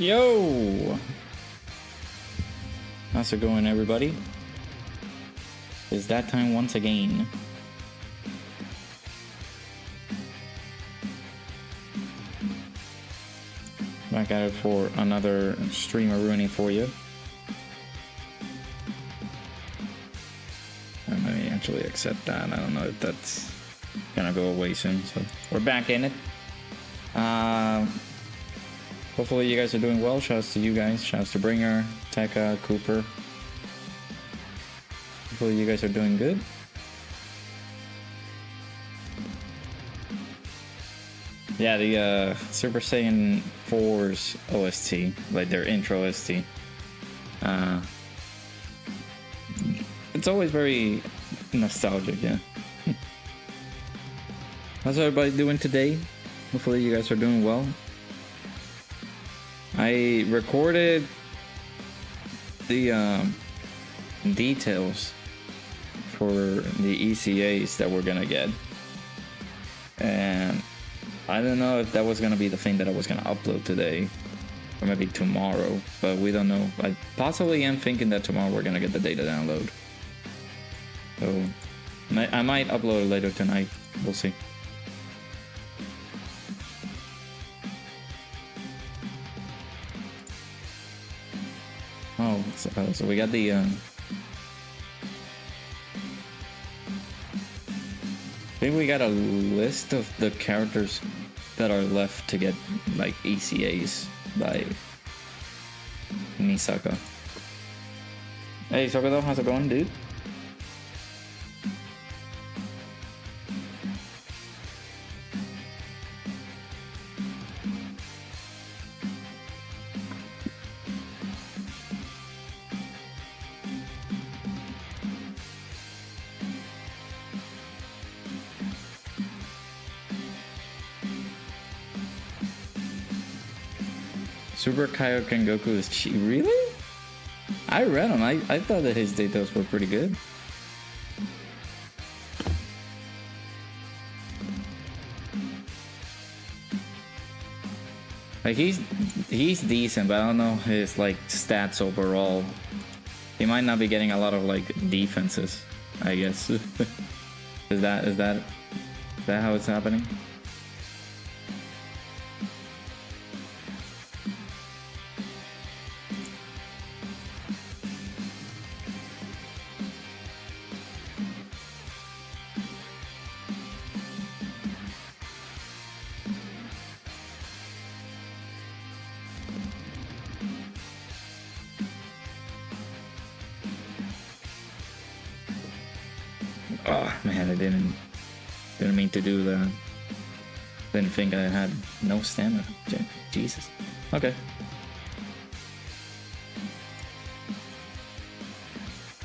Yo! How's it going, everybody? It's that time once again. Back at it for another streamer ruining for you. I may actually accept that. I don't know if that's gonna go away soon. So we're back in it. Hopefully you guys are doing well. Shouts to you guys. Shouts to Bringer, Tekka, Cooper. Hopefully you guys are doing good. Yeah, the Super Saiyan 4's OST, like their intro OST. It's always very nostalgic, yeah. How's everybody doing today? Hopefully you guys are doing well. I recorded the details for the ECAs that we're gonna get, and I don't know if that was gonna be the thing that I was gonna upload today or maybe tomorrow, but we don't know. I possibly am thinking that tomorrow we're gonna get the data download, so I might upload it later tonight. We'll see. Oh, so we got the I think we got a list of the characters that are left to get like ECAs by Misaka. Hey Sokodo, how's it going, dude? Super Kaioken Goku is cheap. Really? I read him. I thought that his details were pretty good. Like he's decent, but I don't know his like stats overall. He might not be getting a lot of like defenses, I guess. Is that how it's happening? Oh man, I didn't mean to do that. Didn't think I had no stamina. Jesus. Okay.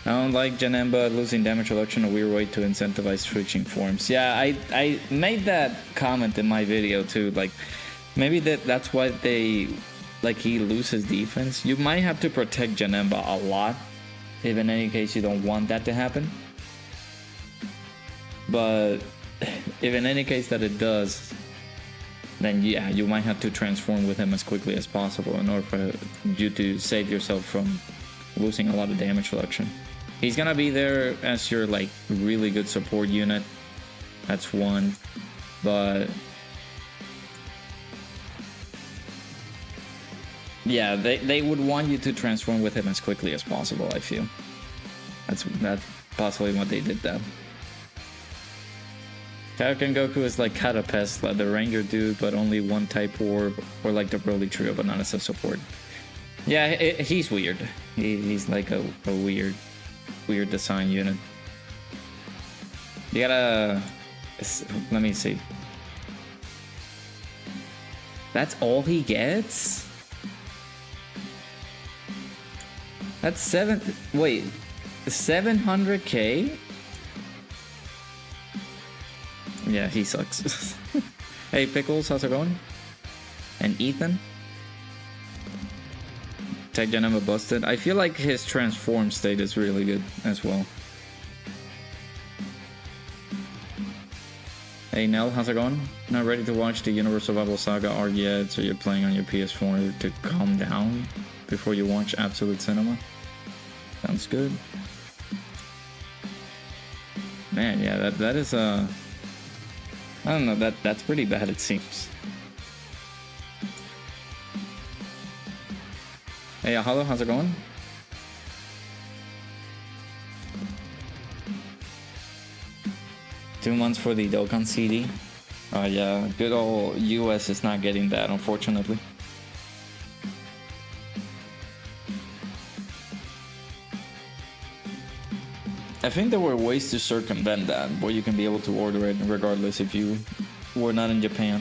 I don't like Janemba losing damage reduction, a weird way to incentivize switching forms. Yeah, I made that comment in my video too. Like maybe that's why they like he loses defense. You might have to protect Janemba a lot if in any case you don't want that to happen. But if in any case that it does, then yeah, you might have to transform with him as quickly as possible in order for you to save yourself from losing a lot of damage reduction. He's gonna be there as your like really good support unit. That's one. But yeah, they would want you to transform with him as quickly as possible, I feel. That's possibly what they did that. Kaioken Goku is like Katapest, like the Ranger dude, but only one type orb, or like the Broly trio, but not as a support. Yeah, he's weird. He's like a weird design unit. You gotta... Let me see. That's all he gets? That's 700k? Yeah, he sucks. Hey Pickles, how's it going? And Ethan? Tech Janemba busted. I feel like his transform state is really good as well. Hey Nell, how's it going? Not ready to watch the Universe Survival Saga arc yet, so you're playing on your PS4 to calm down before you watch Absolute Cinema? Sounds good. Man, yeah, that is I don't know, that's pretty bad it seems. Hey hello, how's it going? Two months for the Dokkan CD. Yeah, good old US is not getting that, unfortunately. I think there were ways to circumvent that, where you can be able to order it regardless if you were not in Japan.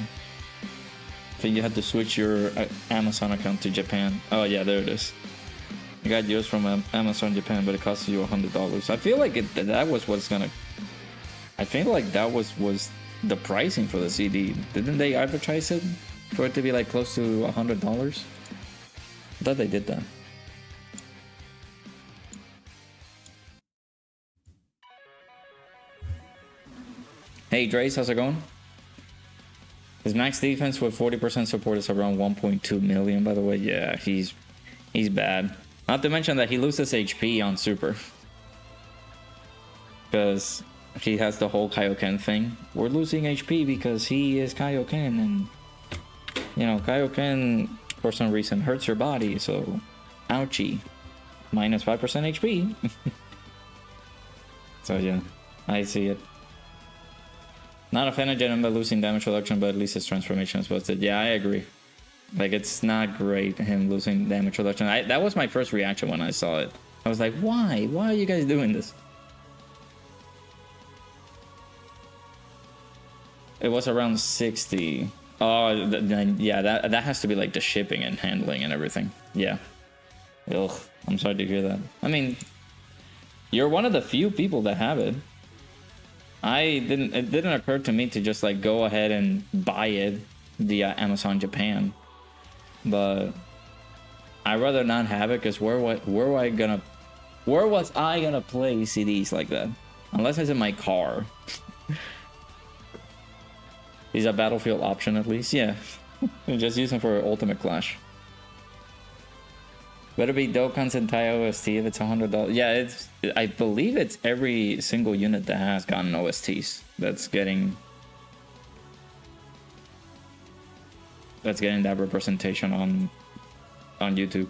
I think you had to switch your Amazon account to Japan. Oh yeah, there it is. You got yours from Amazon Japan, but it costs you $100. I feel like that was what's gonna... I feel like that was the pricing for the CD. Didn't they advertise it for it to be like close to $100? I thought they did that. Hey Drace, how's it going? His max defense with 40% support is around 1.2 million, by the way. Yeah, he's bad. Not to mention that he loses HP on Super. Because he has the whole Kaioken thing. We're losing HP because he is Kaioken, and you know, Kaioken for some reason hurts your body, so ouchie. Minus 5% HP. So yeah, I see it. Not a fan of Janemba losing damage reduction, but at least his transformation is busted. Yeah, I agree. Like, it's not great, him losing damage reduction. That was my first reaction when I saw it. I was like, why? Why are you guys doing this? It was around 60. Oh, yeah, that has to be like the shipping and handling and everything. Yeah. Ugh, I'm sorry to hear that. I mean, you're one of the few people that have it. It didn't occur to me to just like go ahead and buy it via Amazon Japan. But I'd rather not have it, because where was I gonna play CDs like that? Unless it's in my car. Is a Battlefield option at least? Yeah. Just use them for Ultimate Clash. Better be Dokkan's entire OST if it's $100. Yeah, I believe it's every single unit that has gotten OSTs that's getting that representation on YouTube.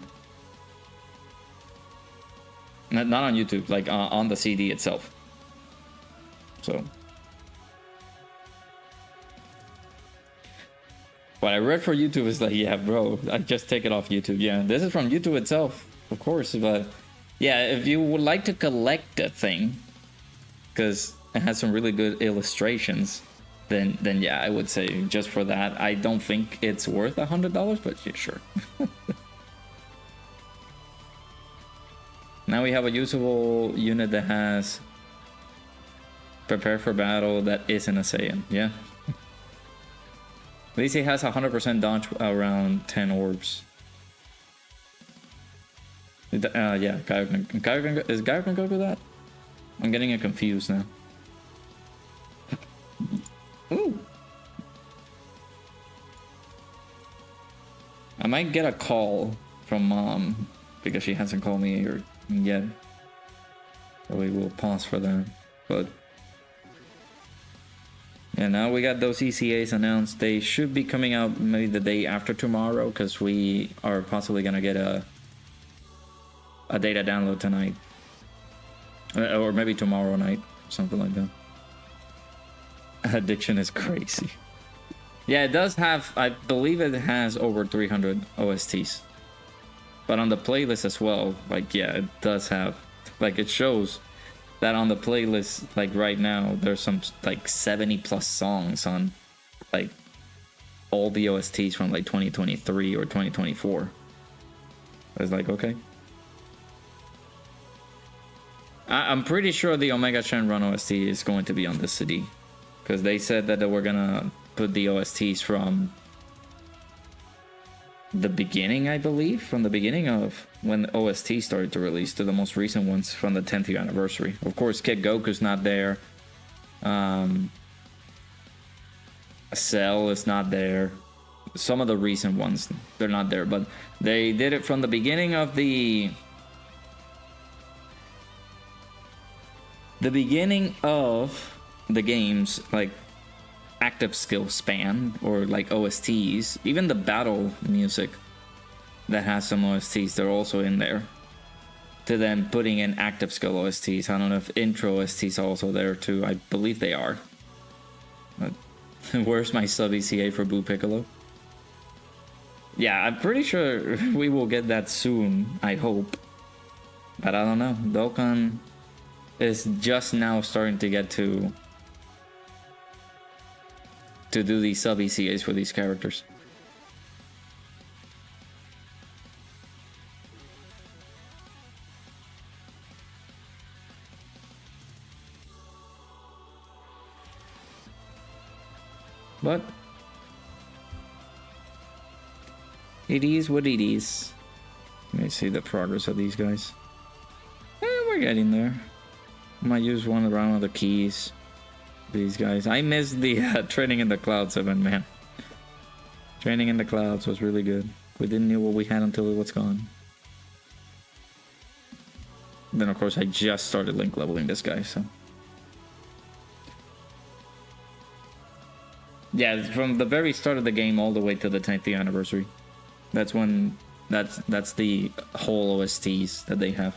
Not on YouTube, like on the CD itself. So what I read for YouTube is like, yeah, bro, I just take it off YouTube. Yeah, this is from YouTube itself, of course. But yeah, if you would like to collect the thing, because it has some really good illustrations, then yeah, I would say just for that. I don't think it's worth $100, but yeah, sure. Now we have a usable unit that has prepare for battle that isn't a Saiyan. Yeah. At least he has 100% dodge around 10 orbs. Yeah, Gyrokin, is Gyrokin go to that? I'm getting it confused now. Ooh. I might get a call from Mom because she hasn't called me yet. So we will pause for that. But yeah, now we got those ECAs announced. They should be coming out maybe the day after tomorrow, because we are possibly gonna get a data download tonight, or maybe tomorrow night, something like that. Addiction is crazy. Yeah, it does have, I believe it has over 300 OSTs, but on the playlist as well. Like, yeah, it does have, like, it shows that on the playlist, like right now, there's some like 70 plus songs on like all the OSTs from like 2023 or 2024. I was like, okay. I'm pretty sure the Omega Shenron OST is going to be on this CD, because they said that they were gonna put the OSTs from the beginning, I believe, from the beginning of when OST started to release to the most recent ones from the 10th year anniversary. Of course, Kid Goku's not there. Cell is not there. Some of the recent ones, they're not there, but they did it from the beginning of the games, like active skill span or like OSTs. Even the battle music that has some OSTs, they're also in there. To then putting in active skill OSTs. I don't know if intro OSTs are also there too. I believe they are. But where's my sub ECA for Blue Piccolo? Yeah, I'm pretty sure we will get that soon, I hope. But I don't know. Dokkan is just now starting to get to do these sub ECAs for these characters. But it is what it is. Let me see the progress of these guys. We're getting there. I might use one around of the keys. These guys. I missed the training in the clouds event, man. Training in the clouds was really good. We didn't know what we had until it was gone. Then of course I just started link leveling this guy, so. Yeah, from the very start of the game all the way to the 10th anniversary. That's when that's the whole OSTs that they have.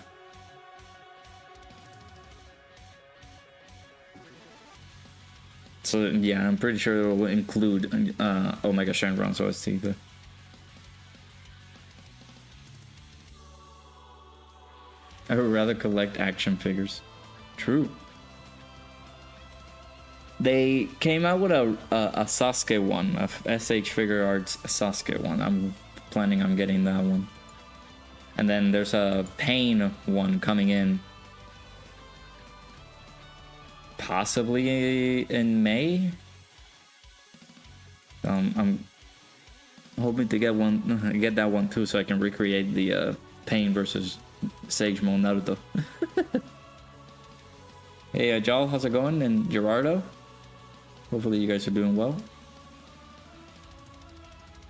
So yeah, I'm pretty sure it will include Omega Shenron's OST. But I would rather collect action figures. True. They came out with a Sasuke one, a SH Figure Arts Sasuke one. I'm planning on getting that one. And then there's a Pain one coming in. Possibly in May. I'm hoping to get that one too, so I can recreate the Pain versus Sagemon Naruto. Hey, Jal, how's it going? And Gerardo? Hopefully you guys are doing well.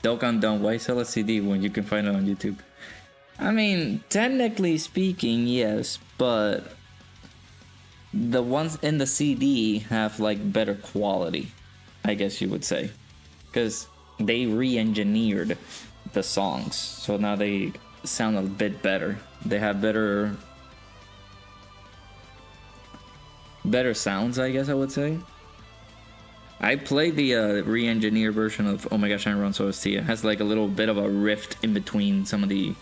Dokkan don't. Why sell a CD when you can find it on YouTube? I mean, technically speaking, yes, but the ones in the CD have like better quality, I guess you would say, because they re-engineered the songs, so now they sound a bit better. They have better sounds, I guess I would say. I played the re-engineered version of Omega Shenron's OST. It has like a little bit of a rift in between some of the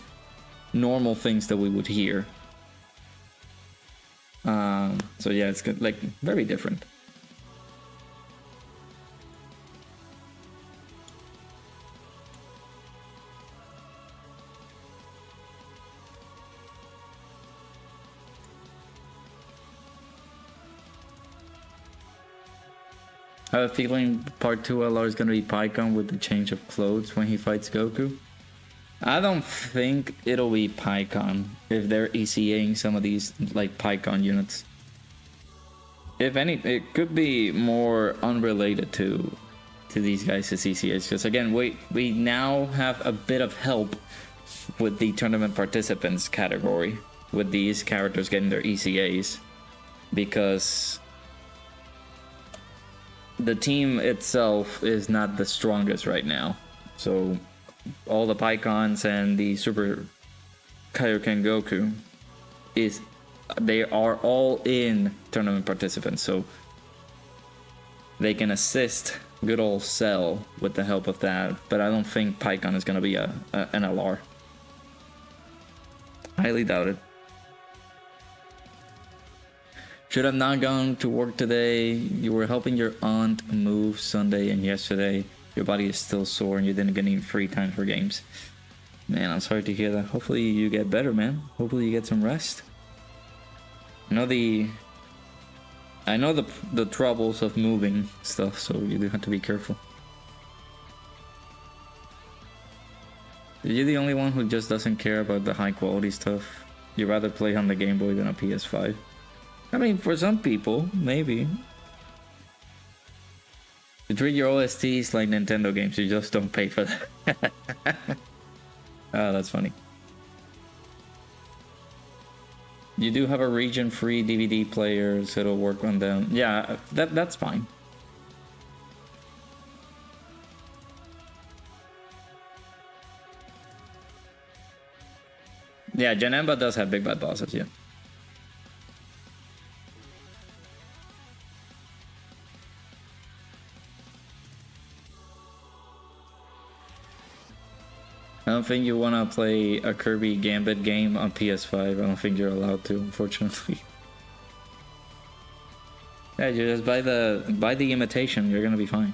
normal things that we would hear. So yeah, it's good, like very different. I have a feeling part 2 LR is gonna be Pycon with the change of clothes when he fights Goku. I don't think it'll be Pycon if they're ECAing some of these like Pycon units. If any, it could be more unrelated to these guys' ECAs, because again, we now have a bit of help with the tournament participants category with these characters getting their ECAs, because the team itself is not the strongest right now. So all the Pycons and the Super Kaioken Goku they are all in tournament participants, so they can assist good old Cell with the help of that. But I don't think Pycon is gonna be an LR. Highly doubt it. Should have not gone to work today. You were helping your aunt move Sunday and yesterday. Your body is still sore and you didn't get any free time for games. Man, I'm sorry to hear that. Hopefully you get better, man. Hopefully you get some rest. I know the troubles of moving stuff, so you do have to be careful. You're the only one who just doesn't care about the high quality stuff. You'd rather play on the Game Boy than a PS5. I mean, for some people, maybe. You treat your OSTs like Nintendo games, you just don't pay for that. Oh, that's funny. You do have a region-free DVD player, so it'll work on them. Yeah, that's fine. Yeah, Janemba does have big bad bosses, yeah. I don't think you want to play a Kirby Gambit game on PS5. I don't think you're allowed to, unfortunately. Yeah, you just buy the imitation. You're gonna be fine.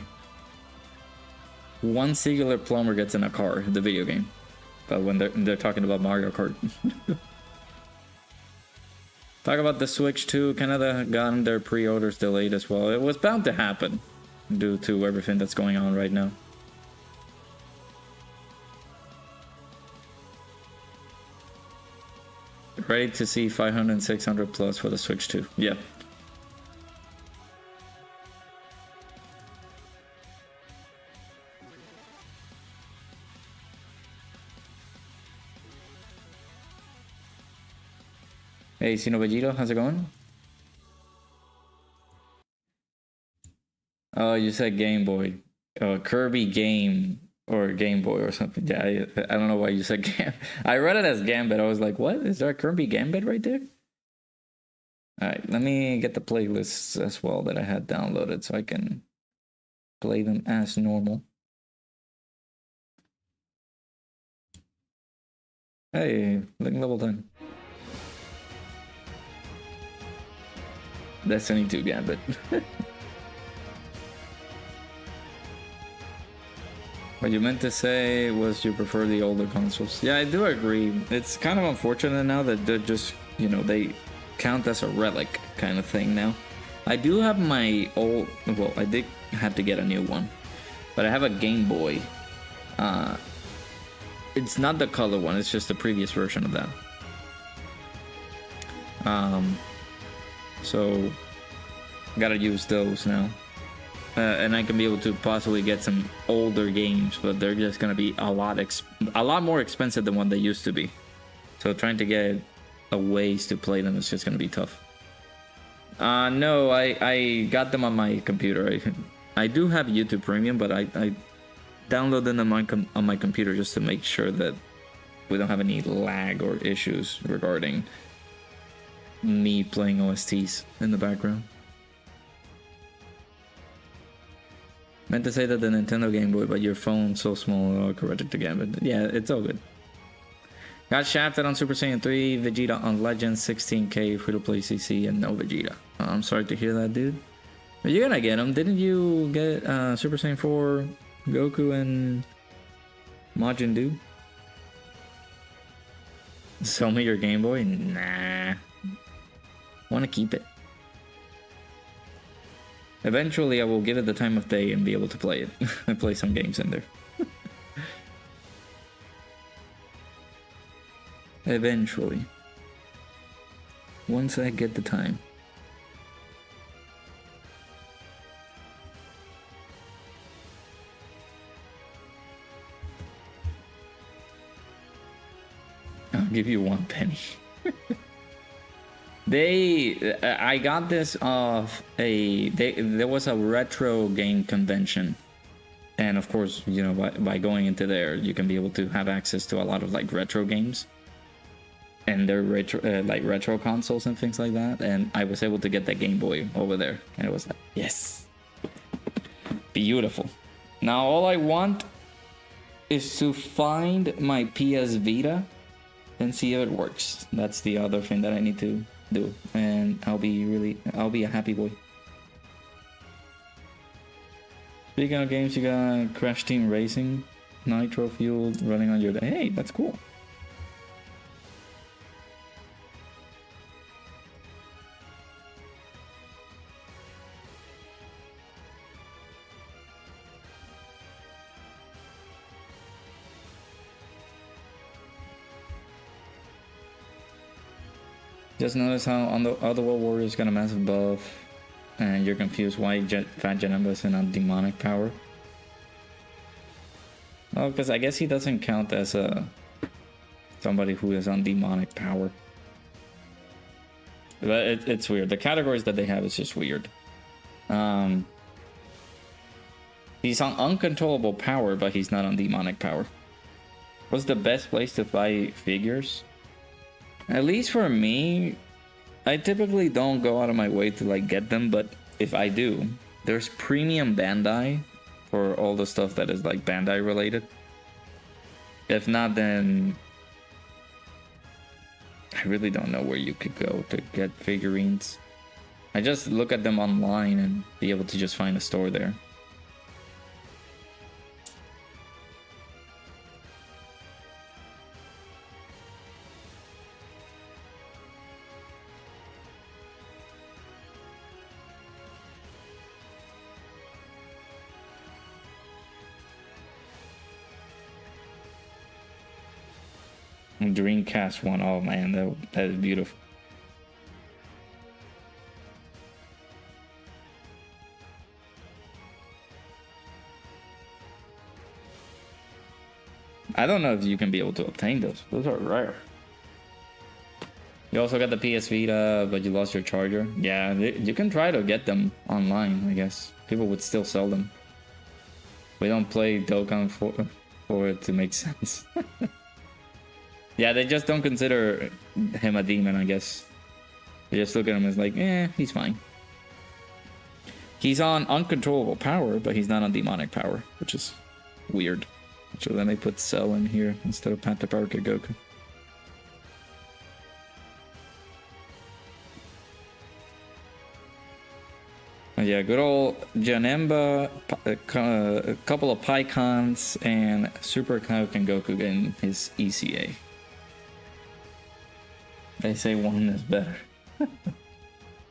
One singular plumber gets in a car, the video game, but when they're talking about Mario Kart. Talk about the Switch 2. Canada got their pre-orders delayed as well. It was bound to happen due to everything that's going on right now. Ready to see 500 and 600 plus for the Switch 2. Yeah. Hey, Sino Vegito, how's it going? Oh, you said Game Boy. Kirby Game or Game Boy or something. Yeah, I don't know why you said Gambit. I read it as Gambit. I was like, what? Is there a Kirby Gambit right there? Alright, let me get the playlists as well that I had downloaded so I can play them as normal. Hey, looking level 10. Destiny 2 Gambit. What you meant to say was you prefer the older consoles. Yeah, I do agree. It's kind of unfortunate now that they're just, you know, they count as a relic kind of thing now. I do have my old, well, I did have to get a new one, but I have a Game Boy. It's not the color one, it's just the previous version of that. So gotta use those now. And I can be able to possibly get some older games, but they're just gonna be a lot more expensive than what they used to be. So trying to get a ways to play them is just gonna be tough. No, I got them on my computer. I do have YouTube Premium, but I downloaded them on my computer just to make sure that we don't have any lag or issues regarding me playing OSTs in the background. Meant to say that the Nintendo Game Boy, but your phone's so small, I'll correct it to Gambit. Yeah, it's all good. Got shafted on Super Saiyan 3, Vegeta on Legends, 16k, free-to-play CC, and no Vegeta. I'm sorry to hear that, dude. But you're gonna get them. Didn't you get Super Saiyan 4, Goku, and Majin Buu? Sell me your Game Boy? Nah. Wanna keep it. Eventually, I will give it the time of day and be able to play it. and play some games in there. Eventually. Once I get the time. I'll give you 1 penny. I got this off there was a retro game convention, and of course, you know, by going into there, you can be able to have access to a lot of like retro games, and they're retro consoles and things like that. And I was able to get that Game Boy over there, and it was like, yes, beautiful. Now all I want is to find my PS Vita and see if it works. That's the other thing that I need to do, and I'll be a happy boy. Speaking of games, you got Crash Team Racing, Nitro Fueled running on your day. Hey, that's cool. Just notice how on the Otherworld Warriors got a massive buff. and you're confused why Fat Janemba isn't on demonic power. Well, because I guess he doesn't count as somebody who is on demonic power. But it's weird. The categories that they have is just weird. He's on uncontrollable power, but he's not on demonic power. What's the best place to buy figures? At least for me, I typically don't go out of my way to like get them, but if I do, there's Premium Bandai for all the stuff that is like Bandai related. If not, then I really don't know where you could go to get figurines. I just look at them online and be able to just find a store there. Dreamcast one. Oh man, that is beautiful. I don't know if you can be able to obtain those. Those are rare. You also got the PS Vita, but you lost your charger. Yeah, you can try to get them online, I guess. People would still sell them. We don't play Dokkan for it to make sense. Yeah, they just don't consider him a demon, I guess. They just look at him as like, he's fine. He's on uncontrollable power, but he's not on demonic power, which is weird. So then they put Cell in here instead of Pataparka Goku. Yeah, good old Janemba, a couple of Pycons, and Super Kaioken Goku getting his ECA. They say one is better.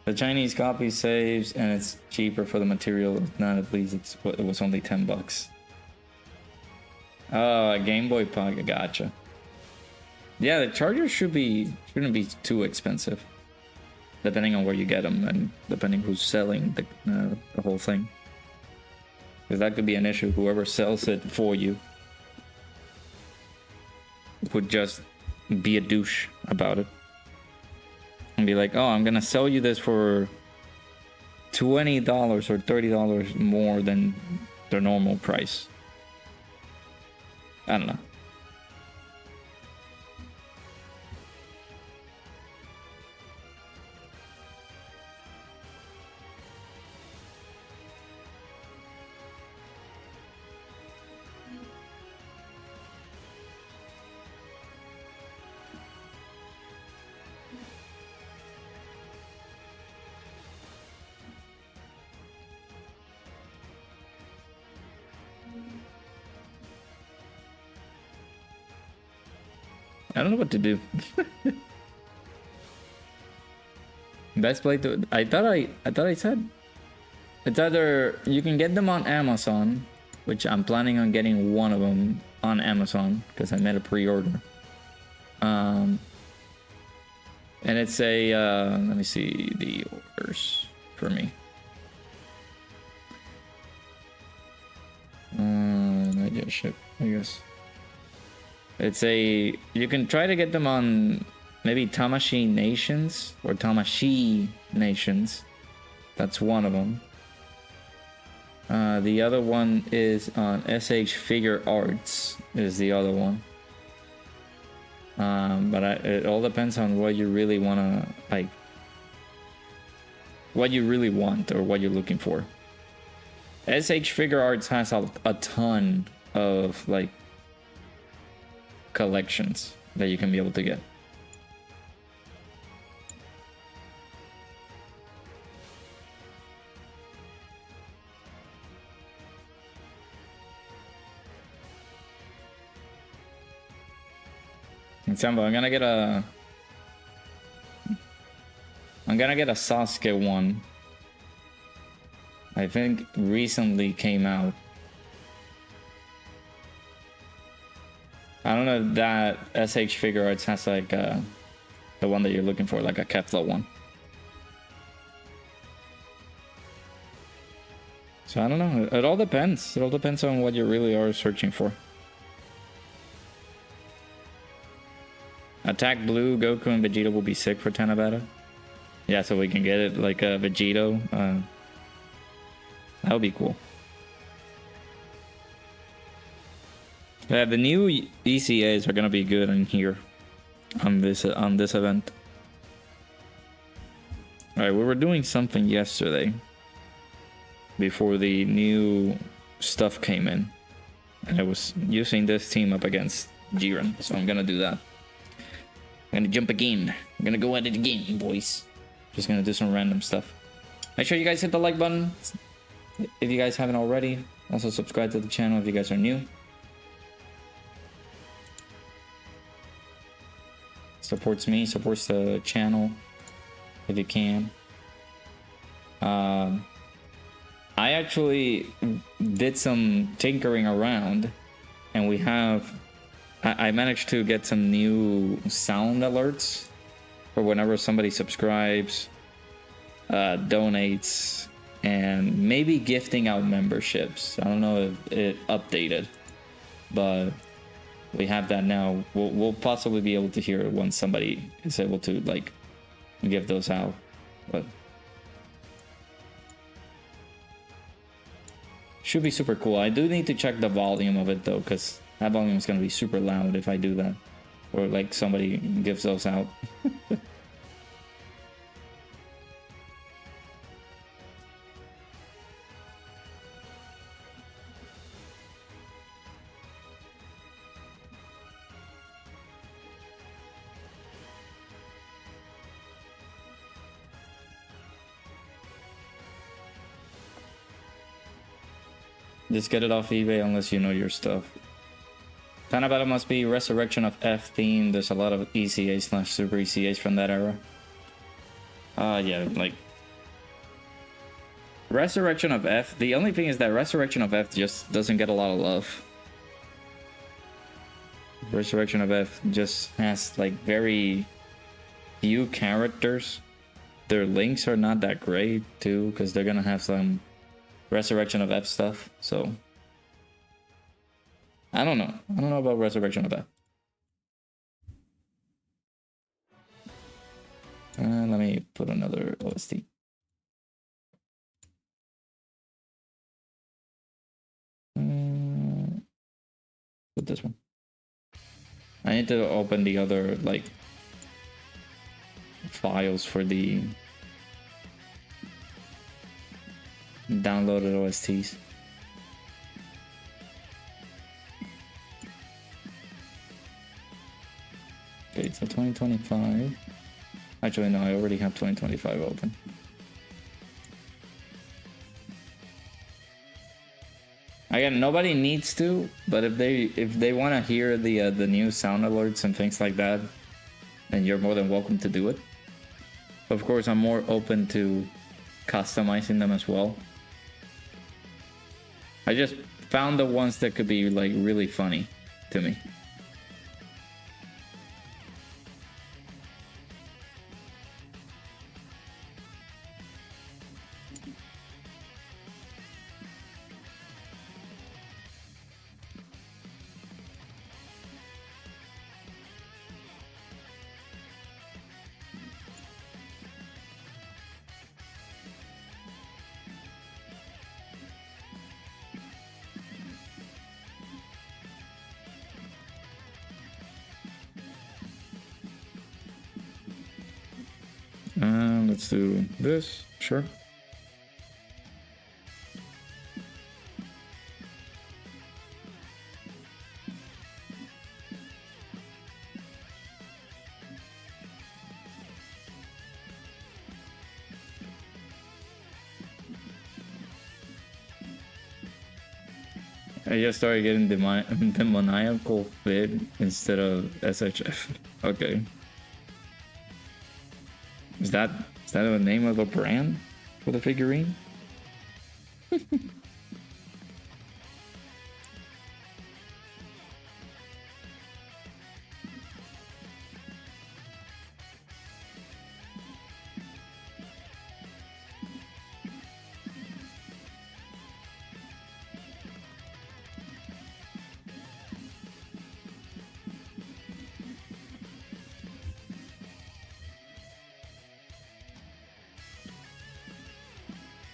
The Chinese copy saves, and it's cheaper for the material. If not, at least it was only $10. Oh, a Game Boy Pocket, gotcha. Yeah, the chargers shouldn't be too expensive, depending on where you get them and depending who's selling the whole thing. Because that could be an issue. Whoever sells it for you would just be a douche about it. And be like, oh, I'm gonna sell you this for $20 or $30 more than their normal price. I don't know. I don't know what to do. Best play to I thought I said it's either you can get them on Amazon, which I'm planning on getting one of them on Amazon because I made a pre-order. And it's a let me see the orders for me. I just ship, I guess. It's you can try to get them on maybe Tamashii Nations or Tamashii Nations. That's one of them. The other one is on SH Figure Arts is the other one. But it all depends on what you really want to, like, what you really want or what you're looking for. SH Figure Arts has a ton of, like, collections that you can be able to get. Example, I'm gonna get a Sasuke one. I think recently came out. I don't know if that SH Figure Arts has like the one that you're looking for, like a Kefla one. So I don't know. It all depends. It all depends on what you really are searching for. Attack Blue, Goku, and Vegeta will be sick for Tanabata. Yeah, so we can get it like a Vegito. That would be cool. Yeah, the new ECAs are gonna be good in here on this event. All right, we were doing something yesterday before the new stuff came in, and I was using this team up against Jiren, so I'm gonna do that. I'm gonna jump again. I'm gonna go at it again, boys. Just gonna do some random stuff. Make sure you guys hit the like button if you guys haven't already. Also subscribe to the channel if you guys are new. Supports me, supports the channel if you can. I actually did some tinkering around, and we have I managed to get some new sound alerts for whenever somebody subscribes, donates, and maybe gifting out memberships. I don't know if it updated, but we have that now. We'll possibly be able to hear it once somebody is able to like give those out. But should be super cool. I do need to check the volume of it though, because that volume is gonna be super loud if I do that, or like somebody gives those out. Just get it off eBay unless you know your stuff. Tanabata must be Resurrection of F theme. There's a lot of ECA / Super ECAs from that era. Yeah, like Resurrection of F. The only thing is that Resurrection of F just doesn't get a lot of love. Resurrection of F just has like very few characters. Their links are not that great too, because they're gonna have some Resurrection of F stuff, so I don't know. I don't know about Resurrection of F. Let me put another OST. Put this one. I need to open the other like files for the downloaded OSTs. Okay, so 2025. Actually, no, I already have 2025 open. Again, nobody needs to, but if they want to hear the new sound alerts and things like that, then you're more than welcome to do it. Of course, I'm more open to customizing them as well. I just found the ones that could be like really funny to me. Let's do this, sure. I just started getting the maniacal fit instead of SHF. Okay. Is that the name of a brand for the figurine?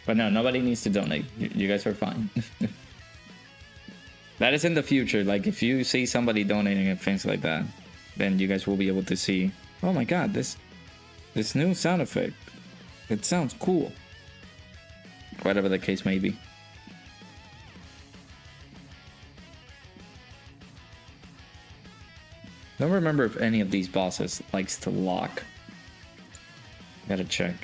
But no, nobody needs to donate. You guys are fine. That is in the future. Like, if you see somebody donating and things like that, then you guys will be able to see, oh my god, this new sound effect. It sounds cool. Whatever the case may be. Don't remember if any of these bosses likes to lock. Gotta check.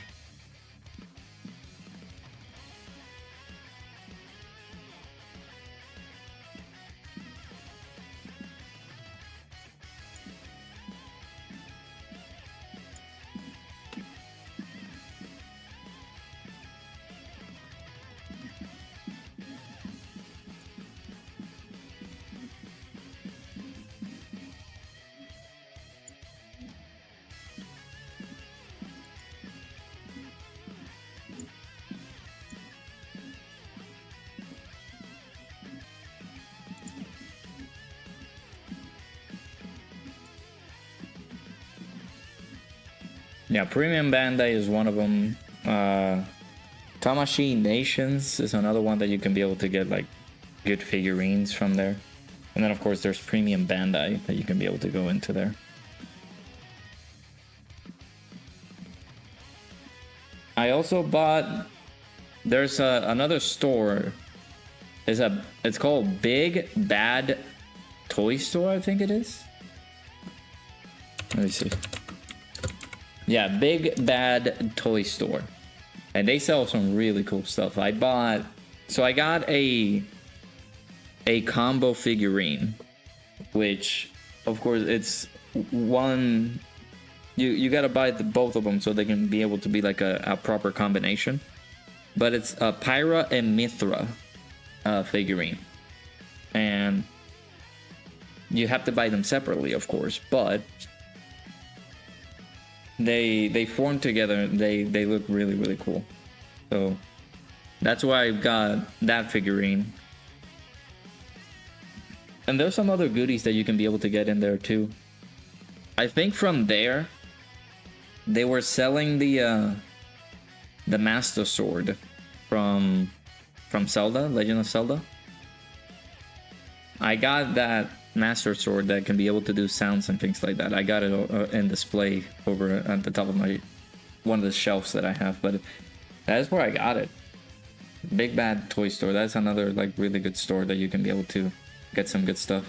Yeah, Premium Bandai is one of them. Tamashi Nations is another one that you can be able to get like good figurines from there. And then of course there's Premium Bandai that you can be able to go into there. I also bought, there's another store. It's called Big Bad Toy Store, I think it is. Let me see. Yeah, Big Bad Toy Store. And they sell some really cool stuff. I got a combo figurine, which of course it's one, you gotta buy both of them so they can be able to be like a proper combination. But it's a Pyra and Mithra figurine. And you have to buy them separately, of course, but they form together. They look really, really cool. So that's why I got that figurine. And there's some other goodies that you can be able to get in there too. I think from there they were selling the Master Sword from Zelda, Legend of Zelda. I got that Master Sword that can be able to do sounds and things like that. I got it in display over at the top of one of the shelves that I have, but that is where I got it. Big Bad Toy Store. That's another like really good store that you can be able to get some good stuff.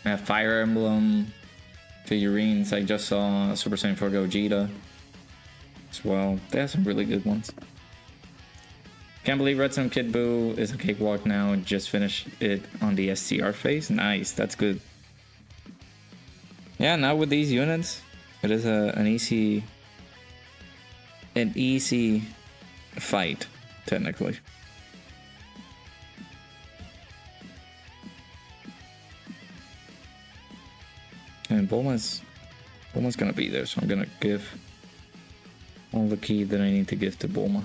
I have Fire Emblem figurines. I just saw Super Saiyan 4 Gogeta as well. They have some really good ones. Can't believe Redstone Kid Buu is a cakewalk now. Just finished it on the STR phase. Nice, that's good. Yeah, now with these units, it is an easy fight, technically. And Bulma's gonna be there, so I'm gonna give all the key that I need to give to Bulma.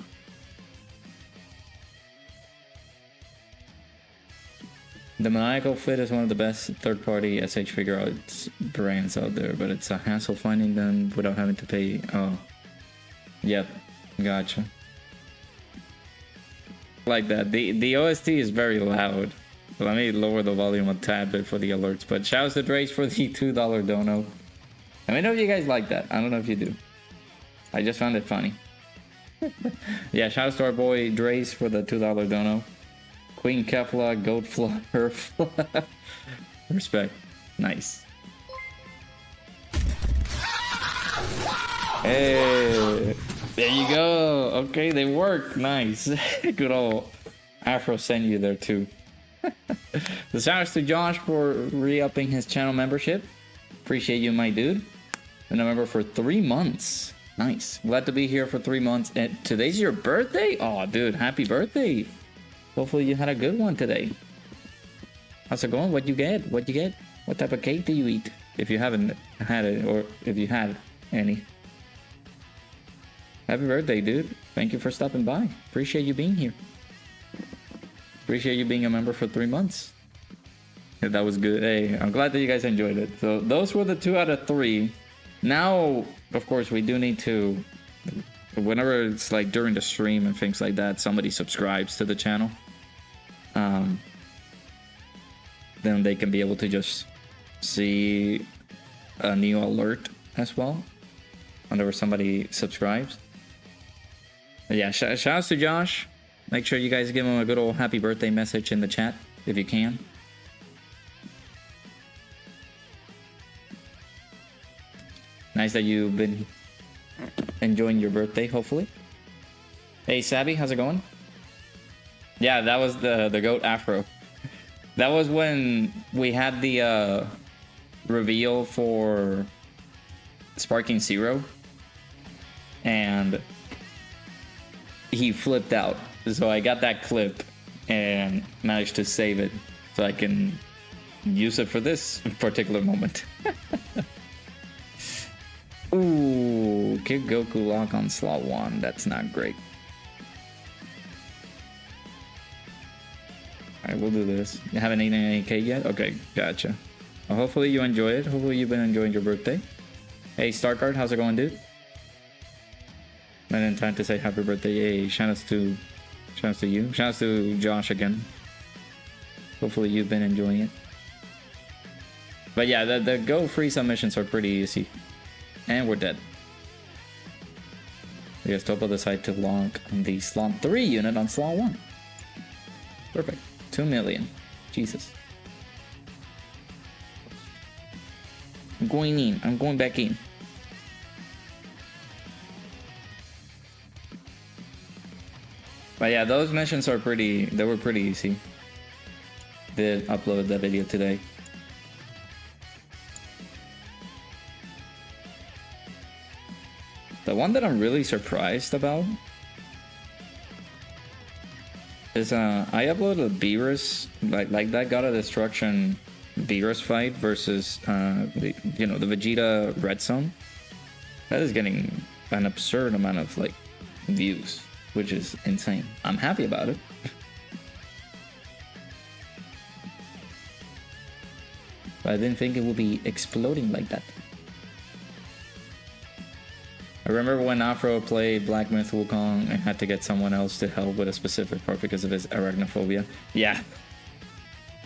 The Maniacal Fit is one of the best third-party SH figure arts brands out there, but it's a hassle finding them without having to pay. Oh, yep, gotcha. Like that. The OST is very loud. Let me lower the volume a tad bit for the alerts. But shouts to Drace for the $2 dono. Let me know if you guys like that. I don't know if you do. I just found it funny. Yeah, shouts to our boy Drace for the $2 dono. Queen Kefla, Goatfla, Herfla. Respect. Nice. Hey, there you go. Okay, they work. Nice. Good old Afro send you there too. So shouts to Josh for re-upping his channel membership. Appreciate you, my dude. Been a member for 3 months. Nice. Glad to be here for 3 months. And today's your birthday? Oh, dude, happy birthday. Hopefully you had a good one today. How's it going? What you get? What you get? What type of cake do you eat? If you haven't had it, or if you had any. Happy birthday, dude. Thank you for stopping by. Appreciate you being here. Appreciate you being a member for 3 months. Yeah, that was good. Hey, I'm glad that you guys enjoyed it. So those were the 2 out of 3. Now, of course, we do need to, whenever it's like during the stream and things like that, somebody subscribes to the channel. Then they can be able to just see a new alert as well whenever somebody subscribes. But yeah, shout outs to Josh. Make sure you guys give him a good old happy birthday message in the chat if you can. Nice that you've been enjoying your birthday, hopefully. Hey, Sabby, how's it going? Yeah, that was the goat afro. That was when we had the reveal for Sparking Zero. And he flipped out. So I got that clip and managed to save it so I can use it for this particular moment. Ooh, Kid Goku lock on slot 1. That's not great. Alright, we'll do this. You haven't eaten any cake yet? Okay, gotcha. Well, hopefully you enjoy it. Hopefully you've been enjoying your birthday. Hey, Starcard, how's it going, dude? Not in time to say happy birthday. Yay, shout outs to you. Shout outs to Josh again. Hopefully you've been enjoying it. But yeah, the Go Frieza missions are pretty easy. And we're dead. I guess Topo decided to lock the slot 3 unit on slot 1. Perfect. 2 million. Jesus. I'm going in. I'm going back in. But yeah, those missions are they were pretty easy. Did upload that video today. The one that I'm really surprised about is I uploaded Beerus, like that God of Destruction Beerus fight versus the Vegeta Red Zone. That is getting an absurd amount of like views, which is insane. I'm happy about it. But I didn't think it would be exploding like that. I remember when Afro played Black Myth Wukong and had to get someone else to help with a specific part because of his arachnophobia. Yeah.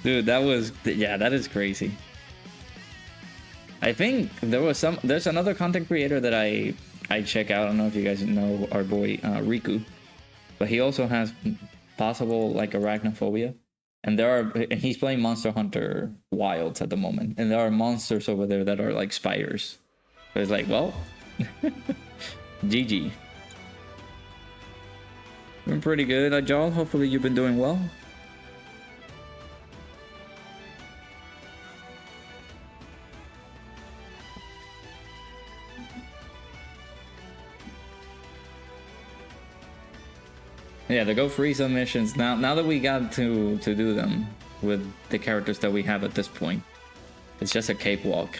Dude, that is crazy. I think there's another content creator that I check out. I don't know if you guys know our boy Riku, but he also has possible like arachnophobia. And he's playing Monster Hunter Wilds at the moment, and there are monsters over there that are like spiders. So it's like, well, GG. Been pretty good, Ajal. Hopefully you've been doing well. Yeah, the Go Frieza missions. Now that we got to do them with the characters that we have at this point, it's just a cakewalk.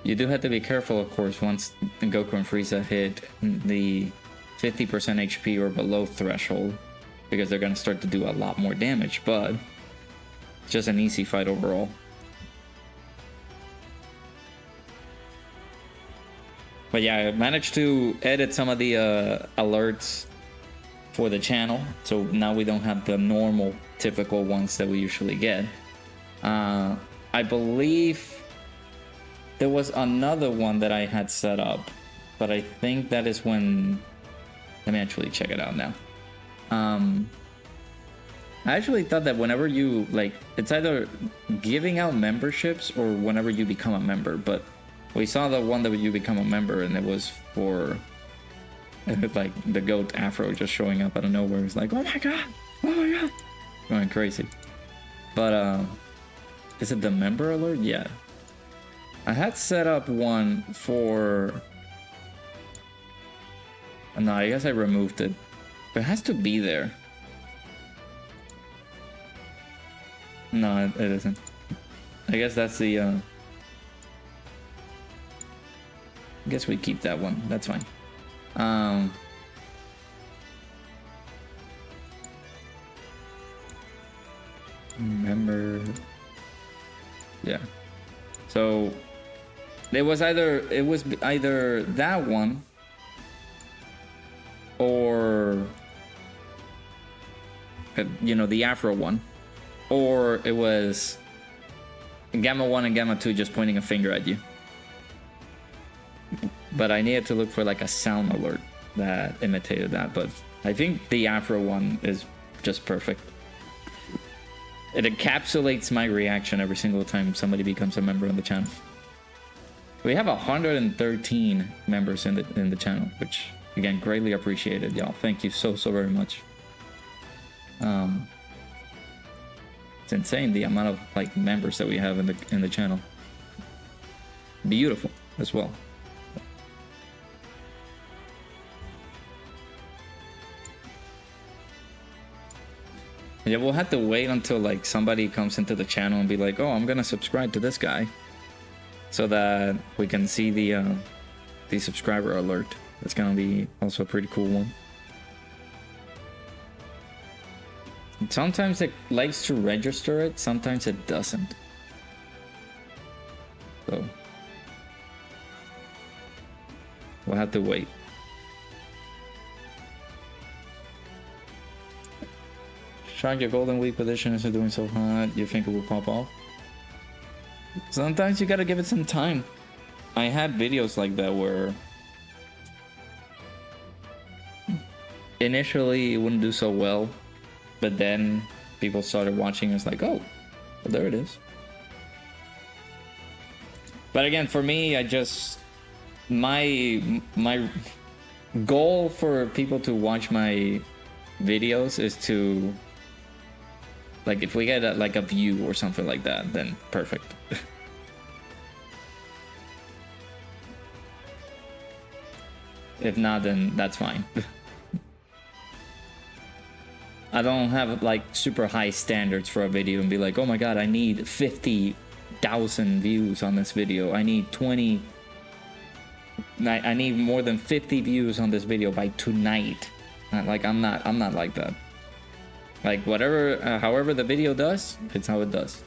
You do have to be careful, of course, once Goku and Frieza hit the 50% HP or below threshold, because they're going to start to do a lot more damage, but it's just an easy fight overall. But yeah, I managed to edit some of the alerts for the channel, so now we don't have the normal typical ones that we usually get. I believe there was another one that I had set up, but I think that is when, let me actually check it out now. I actually thought that whenever you, like, it's either giving out memberships or whenever you become a member, but we saw the one that you become a member and it was for like the goat Afro just showing up out of nowhere. It's like, oh my god, going crazy. But is it the member alert? Yeah, I had set up one for, no, I guess I removed it, but it has to be there. No, it isn't. I guess that's the I guess we keep that one, that's fine. Member. Yeah. So it was either that one or you know, the Afro one, or it was Gamma 1 and Gamma 2 just pointing a finger at you. But I needed to look for like a sound alert that imitated that, but I think the Afro one is just perfect. It encapsulates my reaction every single time somebody becomes a member on the channel. We have 113 members in the channel, which again, greatly appreciated, y'all. Thank you so very much. It's insane the amount of like members that we have in the channel. Beautiful as well. Yeah, we'll have to wait until like somebody comes into the channel and be like, oh, I'm gonna subscribe to this guy, so that we can see the subscriber alert. That's gonna be also a pretty cool one. Sometimes it likes to register it, sometimes it doesn't. So we'll have to wait. Shock, your Golden Week position isn't doing so hot. You think it will pop off? Sometimes you gotta give it some time. I had videos like that where initially it wouldn't do so well, but then people started watching and it's like, oh, well, there it is. But again, for me, I just my goal for people to watch my videos is to, like, if we get a view or something like that, then perfect. If not, then that's fine. I don't have like super high standards for a video and be like, oh my god, I need 50,000 views on this video. I need 20. I need more than 50 views on this video by tonight. Like I'm not like that. Like whatever, however the video does, it's how it does.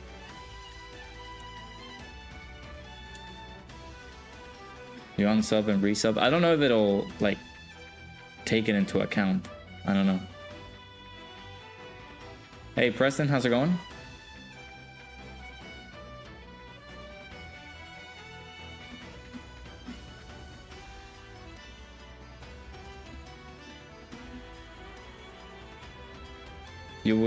You unsub and resub. I don't know if it'll like take it into account. I don't know. Hey Preston, how's it going? You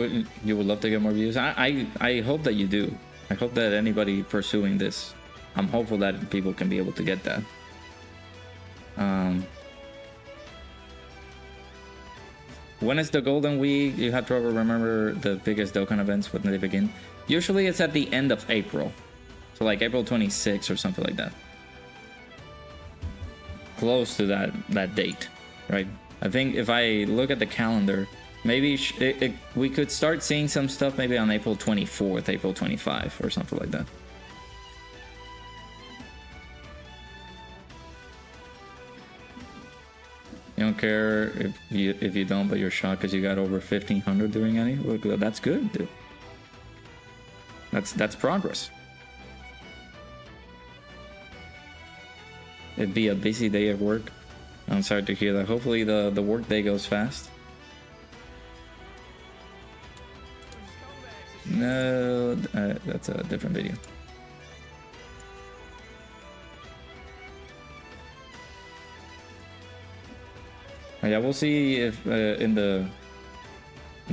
would love to get more views. I hope that you do. I hope that anybody pursuing this, I'm hopeful that people can be able to get that. When is the Golden Week? You have to remember the biggest Dokkan events when they begin. Usually it's at the end of April, so like April 26th or something like that. Close to that date, right? I think if I look at the calendar, maybe we could start seeing some stuff maybe on April 24th, April 25, or something like that. You don't care if you don't, but you're shocked because you got over 1,500 during any. Look, that's good, dude. That's progress. It'd be a busy day at work. I'm sorry to hear that. Hopefully the work day goes fast. No, that's a different video. Yeah, we'll see if in the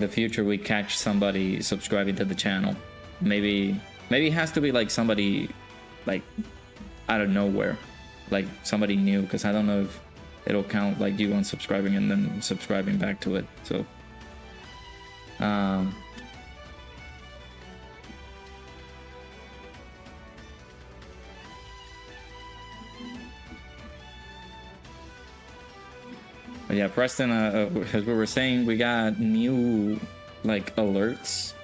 future we catch somebody subscribing to the channel. Maybe it has to be like somebody like out of nowhere, like somebody new, because I don't know if it'll count like you unsubscribing and then subscribing back to it. So but yeah, Preston, as we were saying, we got new like alerts.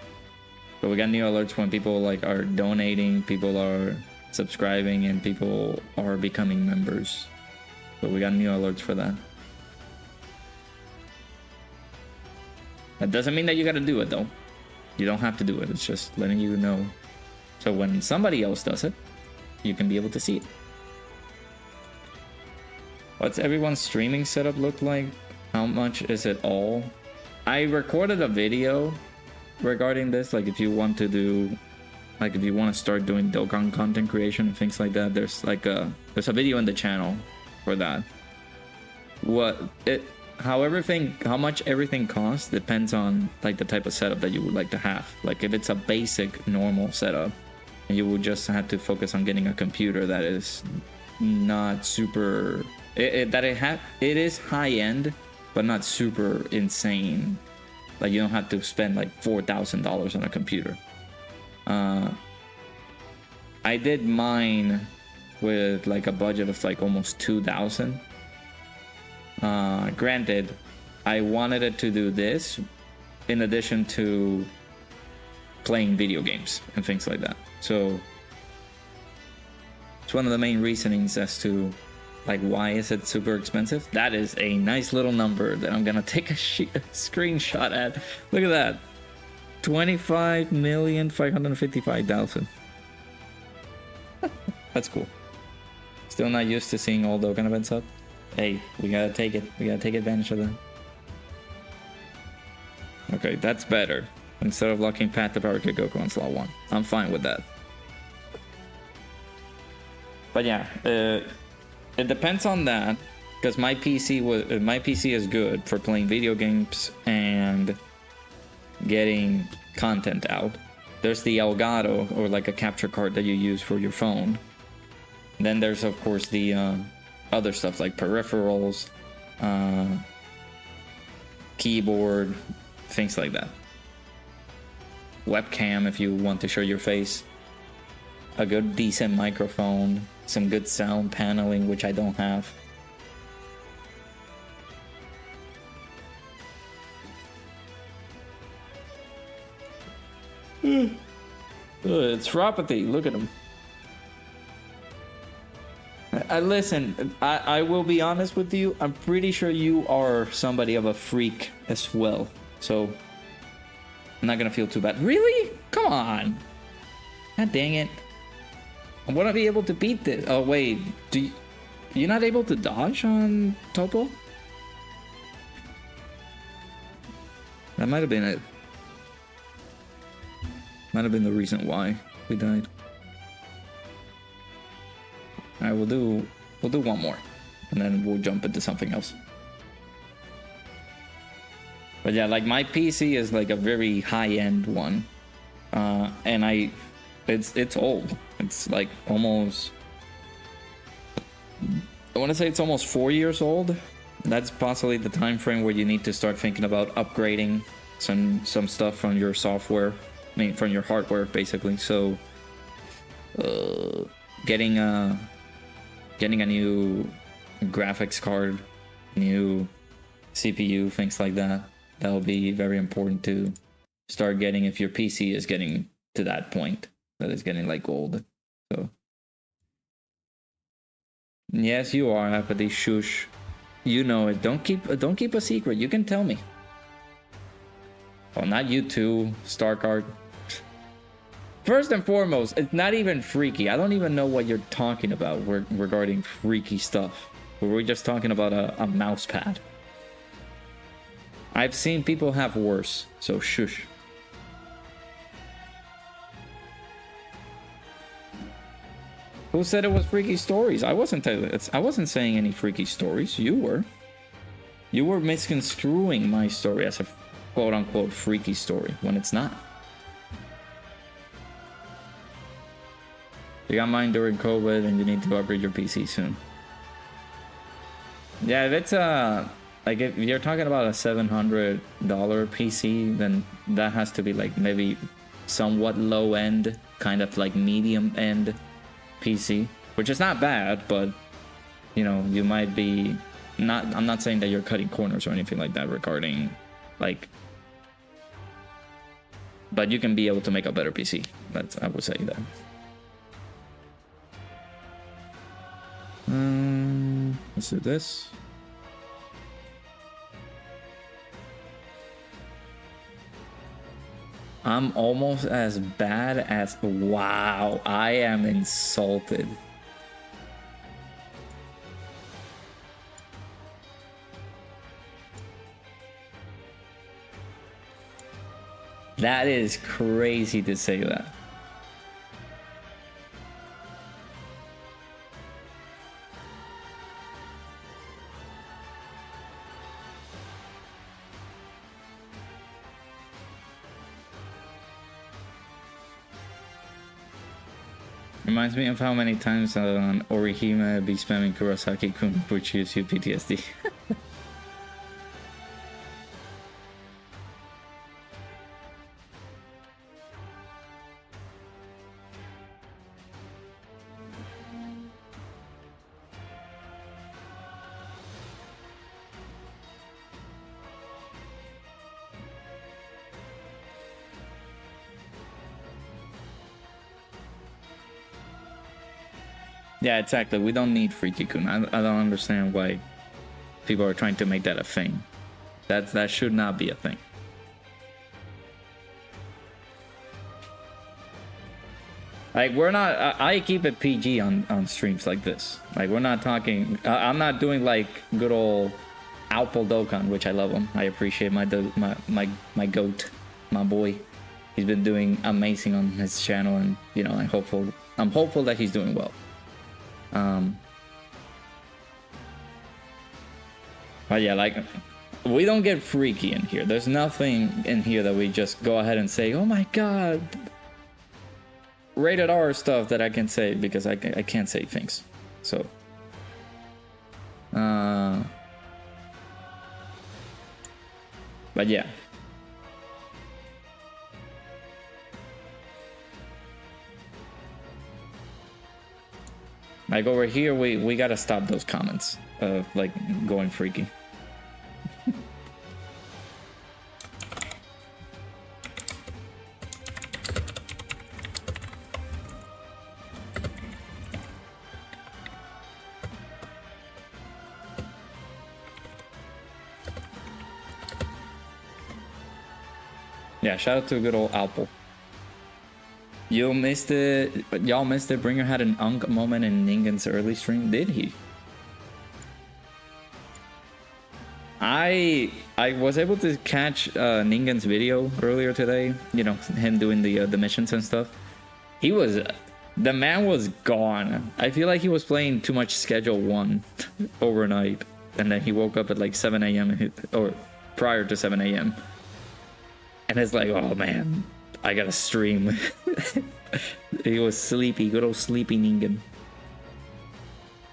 So we got new alerts when people like are donating, people are subscribing, and people are becoming members. So we got new alerts for that. That doesn't mean that you gotta do it though. You don't have to do it. It's just letting you know. So when somebody else does it, you can be able to see it. What's everyone's streaming setup look like? How much is it all? I recorded a video regarding this. Like if you want to do, like if you want to start doing Dokkan content creation and things like that, there's a video in the channel for that. How much everything costs depends on like the type of setup that you would like to have. Like if it's a basic normal setup, you would just have to focus on getting a computer that is not super. It is high end, but not super insane. Like you don't have to spend like $4,000 on a computer. I did mine with like a budget of like almost 2,000. Granted, I wanted it to do this in addition to playing video games and things like that. So it's one of the main reasonings as to like why is it super expensive. That is a nice little number that I'm gonna take a screenshot at. Look at that, 25,555,000. That's cool. Still not used to seeing all Dokkan events up. Hey, we gotta take it. We gotta take advantage of that. Okay, that's better. Instead of locking Path to Power Kick Goku on slot 1. I'm fine with that. But yeah, it depends on that. Because my PC is good for playing video games and getting content out. There's the Elgato, or like a capture card that you use for your phone. Then there's of course the other stuff like peripherals, keyboard, things like that. Webcam if you want to show your face. A good decent microphone, some good sound paneling, which I don't have. It's Ropathy, look at him. Listen, I will be honest with you. I'm pretty sure you are somebody of a freak as well. So, I'm not gonna feel too bad. Really? Come on. God dang it. I want to be able to beat this. Oh, wait. You're not able to dodge on Topo? That might have been it. Might have been the reason why we died. Alright, we'll do one more, and then we'll jump into something else. But yeah, like my PC is like a very high-end one, and it's old. It's like almost, I want to say it's almost 4 years old. That's possibly the time frame where you need to start thinking about upgrading some stuff from your software, I mean from your hardware basically. So getting a new graphics card, new CPU, things like that, that'll be very important to start getting if your PC is getting to that point that it's getting like old. So yes, you are Apathy. Shush, you know it. Don't keep a secret. You can tell me. Well, not you too, Starcard. First and foremost, it's not even freaky. I don't even know what you're talking about regarding freaky stuff. We're just talking about a mouse pad. I've seen people have worse, so shush. Who said it was freaky stories? I wasn't saying any freaky stories. You were. You were misconstruing my story as a quote-unquote freaky story when it's not. You got mine during COVID and you need to upgrade your PC soon. Yeah, if it's like if you're talking about a $700 PC, then that has to be like maybe somewhat low end, kind of like medium end PC, which is not bad, but you know, you might be not, I'm not saying that you're cutting corners or anything like that regarding like, but you can be able to make a better PC. That's, I would say that. Let's do this. I'm almost as bad as... Wow, I am insulted. That is crazy to say that. Reminds me of how many times on Orihime be spamming Kurosaki-kun, which gives you PTSD. Yeah, exactly. We don't need Freaky-kun. I don't understand why people are trying to make that a thing. That should not be a thing. Like, we're not... I keep it PG on streams like this. Like, we're not talking... I'm not doing, like, good old Alpo Dokkan, which I love him. I appreciate my goat, my boy. He's been doing amazing on his channel, and, you know, I'm hopeful that he's doing well. But yeah, like, we don't get freaky in here. There's nothing in here that we just go ahead and say, oh my god, rated R stuff that I can say, because I can't say things. So but yeah, like over here, we gotta stop those comments of like going freaky. Yeah, shout out to good old Alpo. You missed it. Y'all missed it. Bringer had an unk moment in Ningen's early stream. Did he? I was able to catch Ningen's video earlier today. You know, him doing the missions and stuff. The man was gone. I feel like he was playing too much Schedule 1 overnight, and then he woke up at like 7 a.m. or prior to 7 a.m. and it's like, oh man, I gotta stream. He was sleepy, good old sleepy Ningen.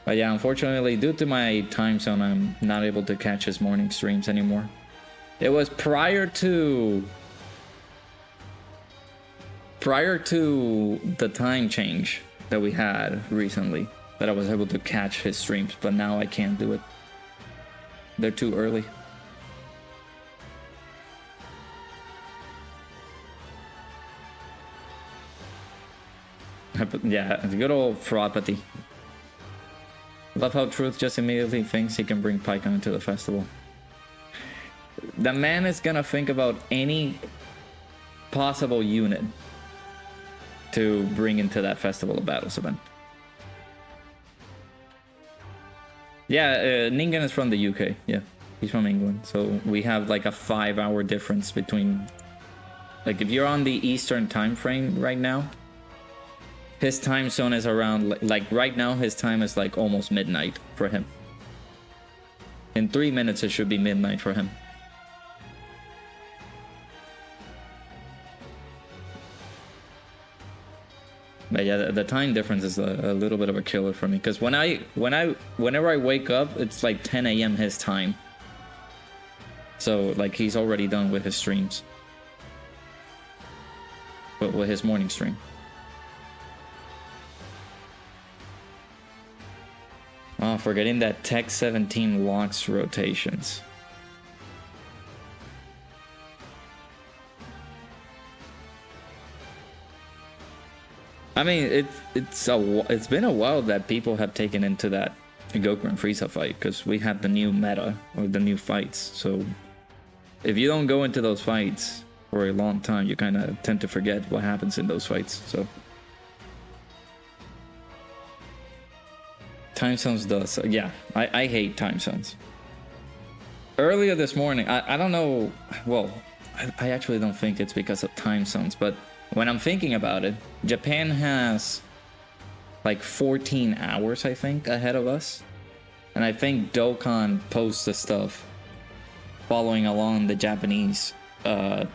But yeah, unfortunately, due to my time zone, I'm not able to catch his morning streams anymore. It was prior to the time change that we had recently that I was able to catch his streams, but now I can't do it. They're too early. Yeah, good old fraudpathy. Love how Truth just immediately thinks he can bring Pycon into the festival. The man is gonna think about any possible unit to bring into that Festival of Battles event. Yeah, Ningen is from the UK. Yeah, he's from England. So we have like a 5-hour difference between... Like, if you're on the Eastern time frame right now, his time zone is around, like right now, his time is like almost midnight for him. In 3 minutes, it should be midnight for him. But yeah, the time difference is a little bit of a killer for me, because whenever I wake up, it's like 10 a.m. his time. So like he's already done with his streams, but with his morning stream. Oh, forgetting that Tech 17 locks rotations. I mean, it's been a while that people have taken into that Goku and Frieza fight, because we had the new meta or the new fights. So if you don't go into those fights, for a long time, you kind of tend to forget what happens in those fights. So time zones does, yeah. I hate time zones. Earlier this morning, I don't know. Well, I actually don't think it's because of time zones, but when I'm thinking about it, Japan has like 14 hours, I think, ahead of us. And I think Dokkan posts the stuff following along the Japanese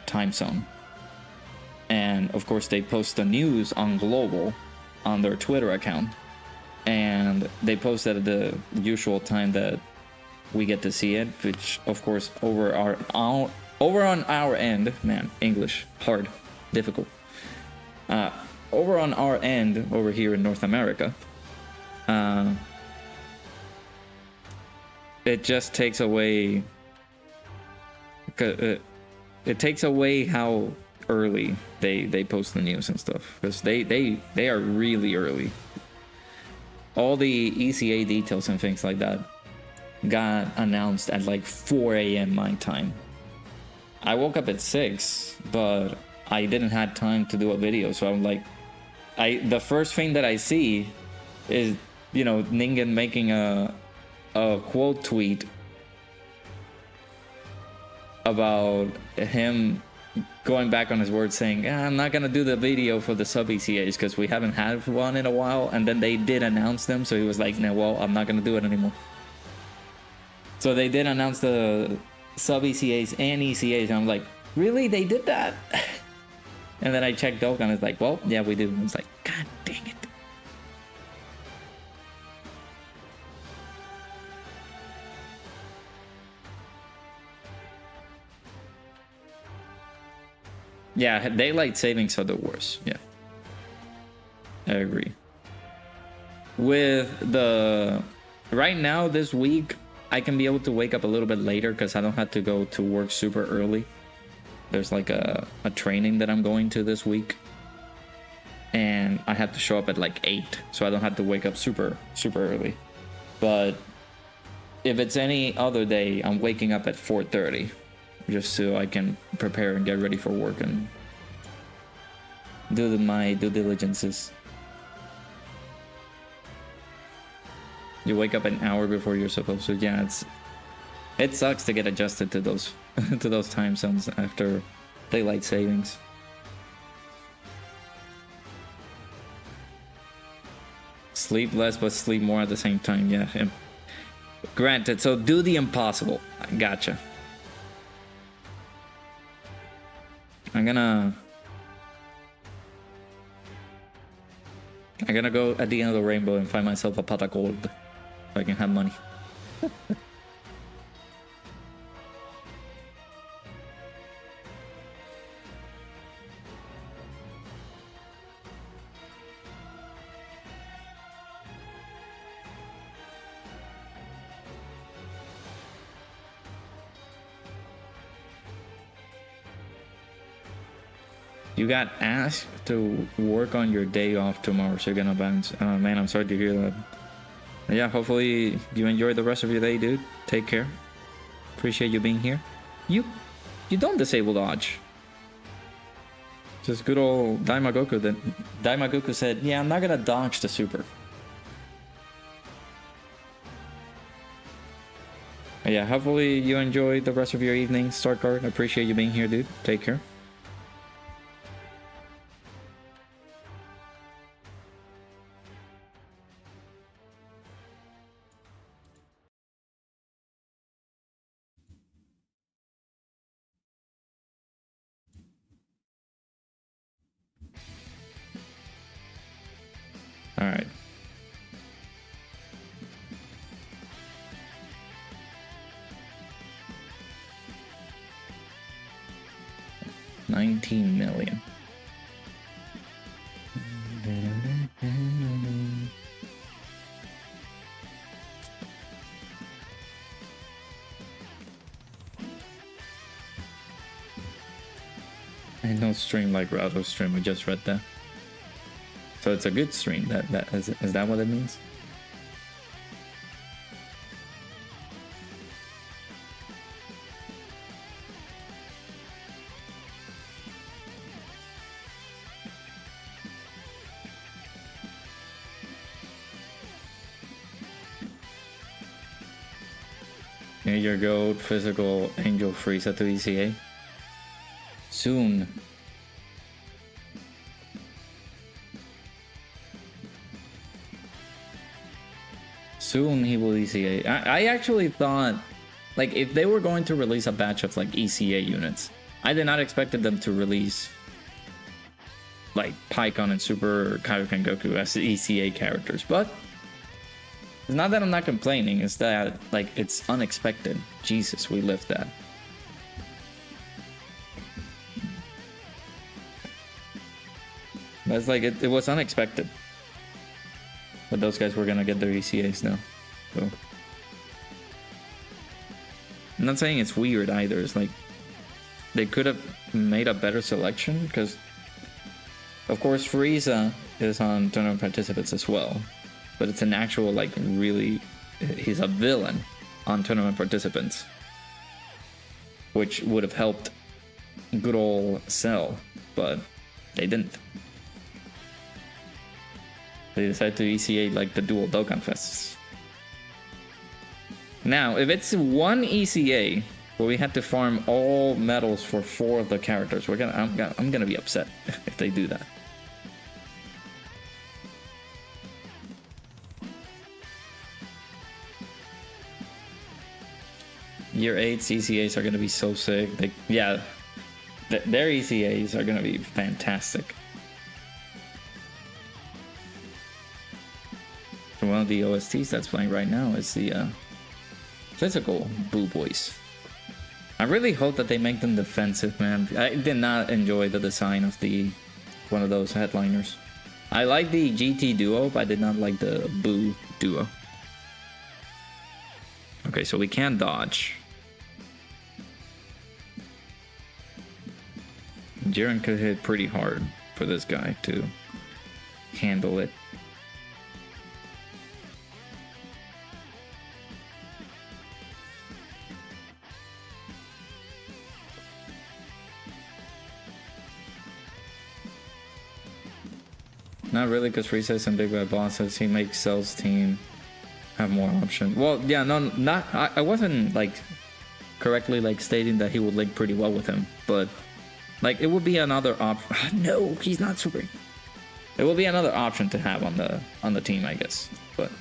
time zone. And of course, they post the news on Global on their Twitter account. And they post at the usual time that we get to see it, which of course over on our end, man, English, hard, difficult. Over on our end, over here in North America, it just takes away, it takes away how early they post the news and stuff, because they are really early. All the ECA details and things like that got announced at like 4 a.m. my time. I woke up at 6, but I didn't have time to do a video, so I'm like, the first thing that I see is, you know, Ningen making a quote tweet about him going back on his word, saying, I'm not gonna do the video for the sub ECAs because we haven't had one in a while, and then they did announce them, so he was like, no, well, I'm not gonna do it anymore. So they did announce the sub ECAs and ECAs, and I'm like, really? They did that? And then I checked Dokkan, it's like, well, yeah, we do. It's like, god dang it. Yeah, daylight savings are the worst. Yeah, I agree. With the right now this week, I can be able to wake up a little bit later because I don't have to go to work super early. There's like a training that I'm going to this week, and I have to show up at like 8, so I don't have to wake up super early. But if it's any other day, I'm waking up at 4:30 just so I can prepare and get ready for work and do my due diligences. You wake up an hour before you're supposed to. Yeah, it sucks to get adjusted to those to those time zones after daylight savings. Sleep less but sleep more at the same time. Yeah, granted. So do the impossible. Gotcha. I'm gonna go at the end of the rainbow and find myself a pot of gold so I can have money. You got asked to work on your day off tomorrow, so you're gonna bounce. Man, I'm sorry to hear that. Yeah, hopefully you enjoy the rest of your day, dude. Take care. Appreciate you being here. You don't disable dodge. Just good old Daimagoku. Daimagoku said, yeah, I'm not gonna dodge the super. Yeah, hopefully you enjoy the rest of your evening, Starcard. Appreciate you being here, dude. Take care. All right. $19 million. I don't stream like Rado stream. I just read that. So it's a good stream. Is that what it means? Major Goat, Physical, Angel, Frieza to ECA. Soon. Soon he will ECA. I actually thought, like, if they were going to release a batch of, like, ECA units, I did not expect them to release, like, Pikkon and Super Kaioken Goku as the ECA characters. But it's not that I'm not complaining, it's that, like, it's unexpected. Jesus, we lived that. That's like, it was unexpected. But those guys were gonna get their ECAs now. So I'm not saying it's weird either. It's like they could have made a better selection, because of course Frieza is on tournament participants as well. But it's an actual, like, really, he's a villain on tournament participants, which would have helped good old Cell, but they didn't. They decided to ECA, like, the dual Dokkan fests. Now, if it's one ECA where we had to farm all medals for 4 of the characters, I'm gonna be upset if they do that. Year 8's ECAs are gonna be so sick. Their ECAs are gonna be fantastic. One of the OSTs that's playing right now is the physical Boo Boys. I really hope that they make them defensive, man. I did not enjoy the design of one of those headliners. I like the GT duo, but I did not like the Boo duo. Okay, so we can dodge. Jiren could hit pretty hard for this guy to handle it. Not really, because Frieza is in Big Bad Bosses. He makes Cell's team have more options. Well, yeah, no, not. I wasn't, like, correctly, like, stating that he would link pretty well with him, but, like, it would be another option. No, he's not super. It will be another option to have on the team, I guess. But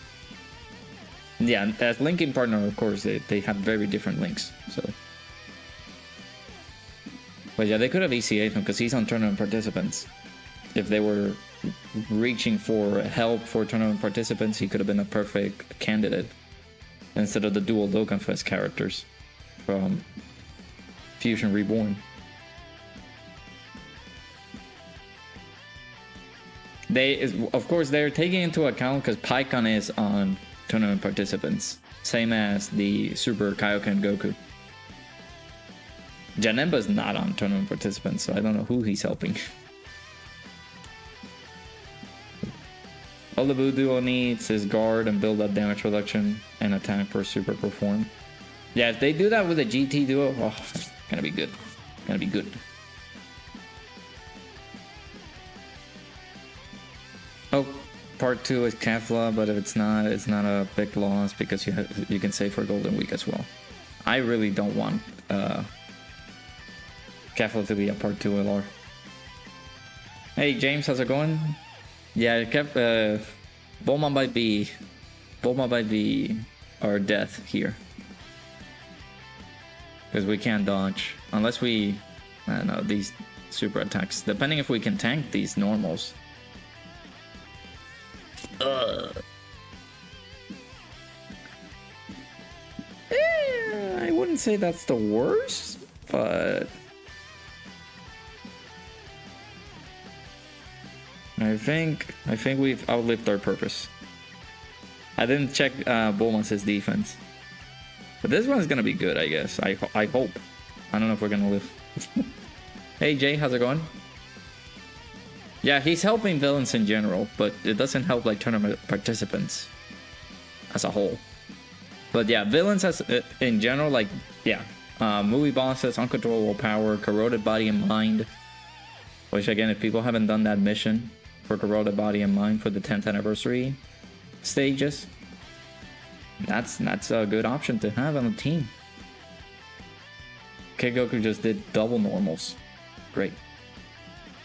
yeah, as linking partner, of course, they have very different links. So, but yeah, they could have ECA'd him because he's on tournament participants. If they were reaching for help for tournament participants, he could have been a perfect candidate instead of the dual Dokkan Fest characters from Fusion Reborn. Of course, they're taking into account because Pikkon is on tournament participants, same as the Super Kaioken Goku. Janemba's not on tournament participants, so I don't know who he's helping. All the Boo duo needs is guard and build up damage reduction and attack per super perform. Yeah, if they do that with a GT duo, oh, gonna be good. Gonna be good. Oh, part 2 is Kefla, but if it's not a big loss because you can save for Golden Week as well. I really don't want Kefla to be a part 2 LR. Hey James, how's it going? Yeah, Bulma might be our death here. Because we can't dodge. Unless we, I don't know, these super attacks. Depending if we can tank these normals. I wouldn't say that's the worst, but I think we've outlived our purpose. I didn't check Bulma's defense, but this one's gonna be good, I guess. I hope. I don't know if we're gonna live. Hey Jay, how's it going? Yeah, he's helping villains in general, but it doesn't help like tournament participants as a whole. But yeah, villains as in general, like yeah, movie bosses, uncontrollable power, corroded body and mind. Which again, if people haven't done that mission for corroded body and mind for the 10th anniversary stages, that's a good option to have on the team. Kid Goku just did double normals. Great.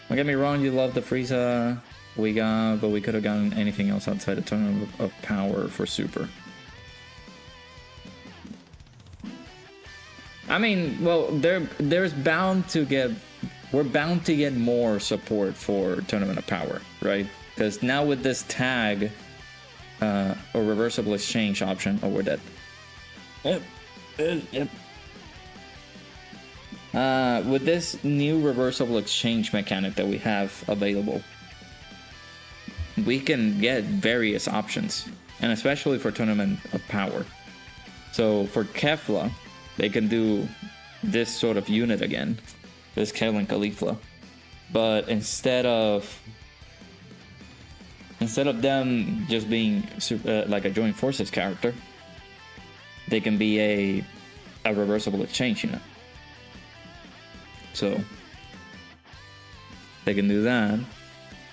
Don't get me wrong, you love the Frieza we got, but we could have gotten anything else outside the Tournament of Power for Super. I mean, well, there's bound to get... We're bound to get more support for Tournament of Power, right? Because now with this tag or reversible exchange option... Oh, we're dead. Yep. With this new reversible exchange mechanic that we have available, we can get various options, and especially for Tournament of Power. So for Kefla, they can do this sort of unit again, this Kel and Caulifla, but instead of them just being like a joint forces character, they can be a reversible exchange unit. So they can do that.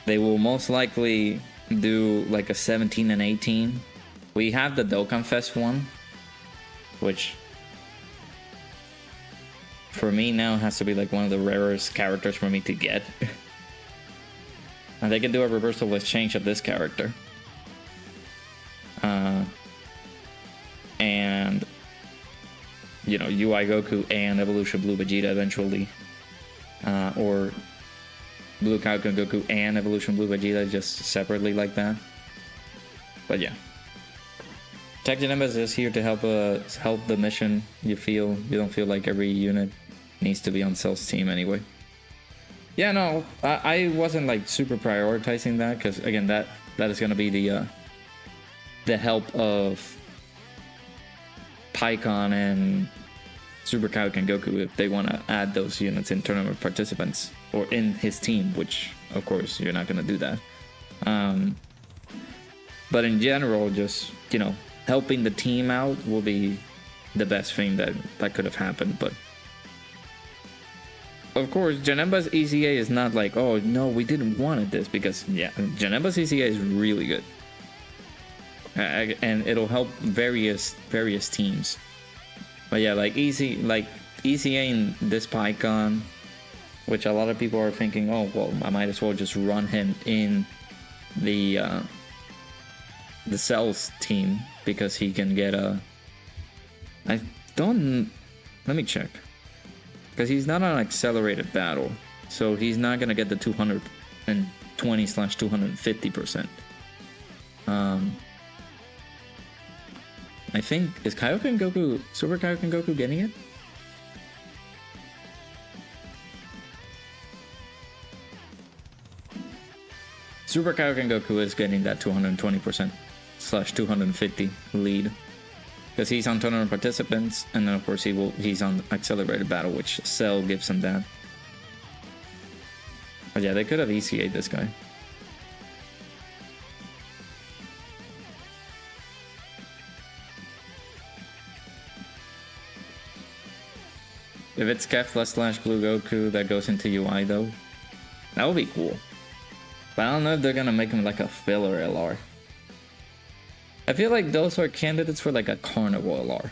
They will most likely do like a 17 and 18. We have the Dokkan Fest one, which for me now has to be like one of the rarest characters for me to get. And they can do a reversible exchange of this character. And you know, UI Goku and Evolution Blue Vegeta eventually. Or Blue Kaioken Goku and Evolution Blue Vegeta just separately like that. But yeah. Tech Janemba is just here to help the mission. You don't feel like every unit needs to be on Cell's team anyway. Yeah, no, I wasn't like super prioritizing that because again that is gonna be the help of Pikkon and Super Kaioken Goku if they want to add those units in tournament participants or in his team, which of course you're not going to do that. But in general, just, you know, helping the team out will be the best thing that could have happened. But of course, Janemba's ECA is not like, oh no, we didn't want this, because yeah, Janemba's ECA is really good. And it'll help various teams. But yeah, like ECA in this Pikkon, which a lot of people are thinking, oh well, I might as well just run him in the Cells team because he can get a. Let me check, because he's not on accelerated battle, so he's not gonna get the 220/250%. I think, is Kaioken Goku, Super Kaioken Goku getting it? Super Kaioken Goku is getting that 220%/250 lead. Because he's on tournament participants, and then of course he's on accelerated battle, which Cell gives him that. But yeah, they could have ECA'd this guy. If it's Kefla/Blue Goku that goes into UI though, that would be cool. But I don't know if they're gonna make him like a filler LR. I feel like those are candidates for like a Carnival LR,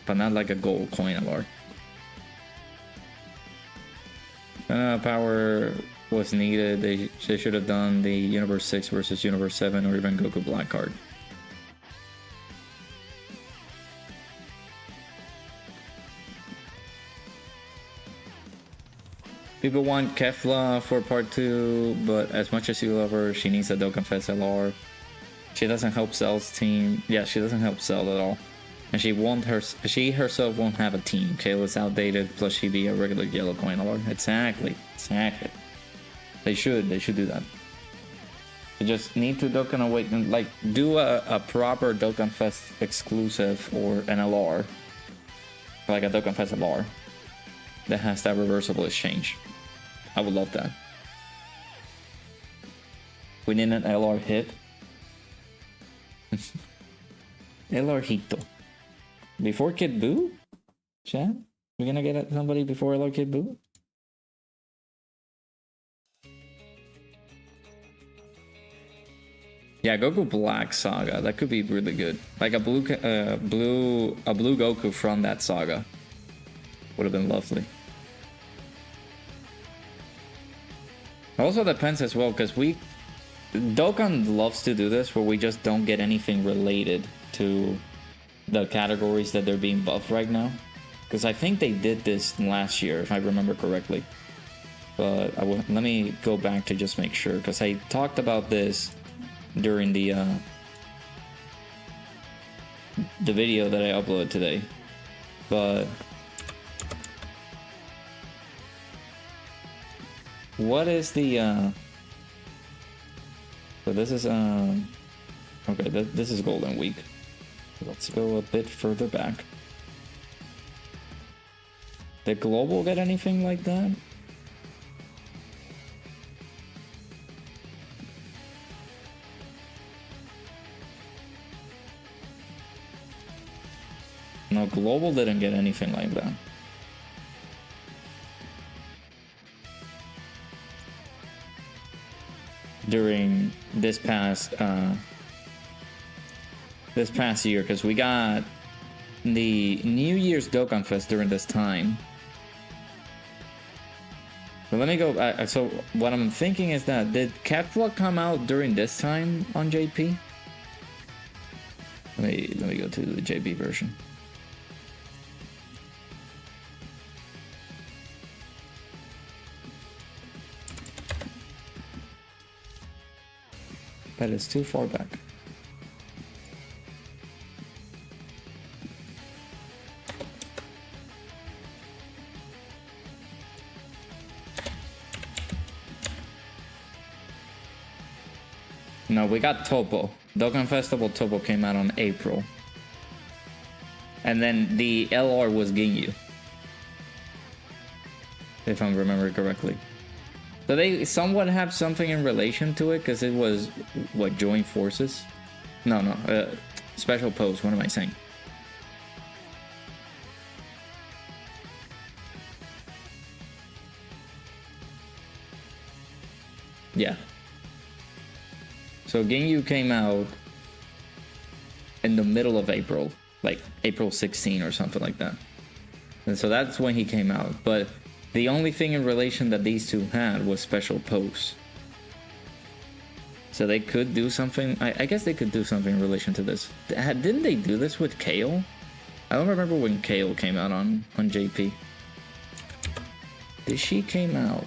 but not like a gold coin LR. Power was needed. They should have done the Universe 6 versus Universe 7 or even Goku Black card. People want Kefla for part 2, but as much as you love her, she needs a Dokkan Fest LR. She doesn't help Cell's team. Yeah, she doesn't help Cell at all. And she herself won't have a team. Kayla's outdated, plus she'd be a regular yellow coin LR. Exactly. They should do that. They just need to Dokkan Awaken, like do a proper Dokkan Fest exclusive or an LR. Like a Dokkan Fest LR that has that reversible exchange. I would love that. We need an LR hit. LR Hito. Before Kid Buu? Chat? We're gonna get somebody before LR Kid Buu? Yeah, Goku Black Saga. That could be really good. Like a blue Goku from that saga. Would have been lovely. Also depends as well, because Dokkan loves to do this, where we just don't get anything related to the categories that they're being buffed right now. Because I think they did this last year, if I remember correctly. But let me go back to just make sure, because I talked about this during the video that I uploaded today. But what is the so this is okay, this is Golden Week. Let's go a bit further back. Did Global get anything like that? No, Global didn't get anything like that. During this past year, because we got the New Year's Dokkan Fest during this time. But let me go. So what I'm thinking is that, did Catflux come out during this time on JP? Let me go to the JP version. That is too far back. No, we got Topo. Dokkan Festival Topo came out on April. And then the LR was Ginyu, if I'm remembering correctly. So they somewhat have something in relation to it, because it was, what, joint forces? No, special pose, what am I saying? Yeah. So Ginyu came out in the middle of April, like April 16 or something like that. And so that's when he came out. But the only thing in relation that these two had was special pose. So they could do something. I guess they could do something in relation to this. Didn't they do this with Kale? I don't remember when Kale came out on JP. Did she came out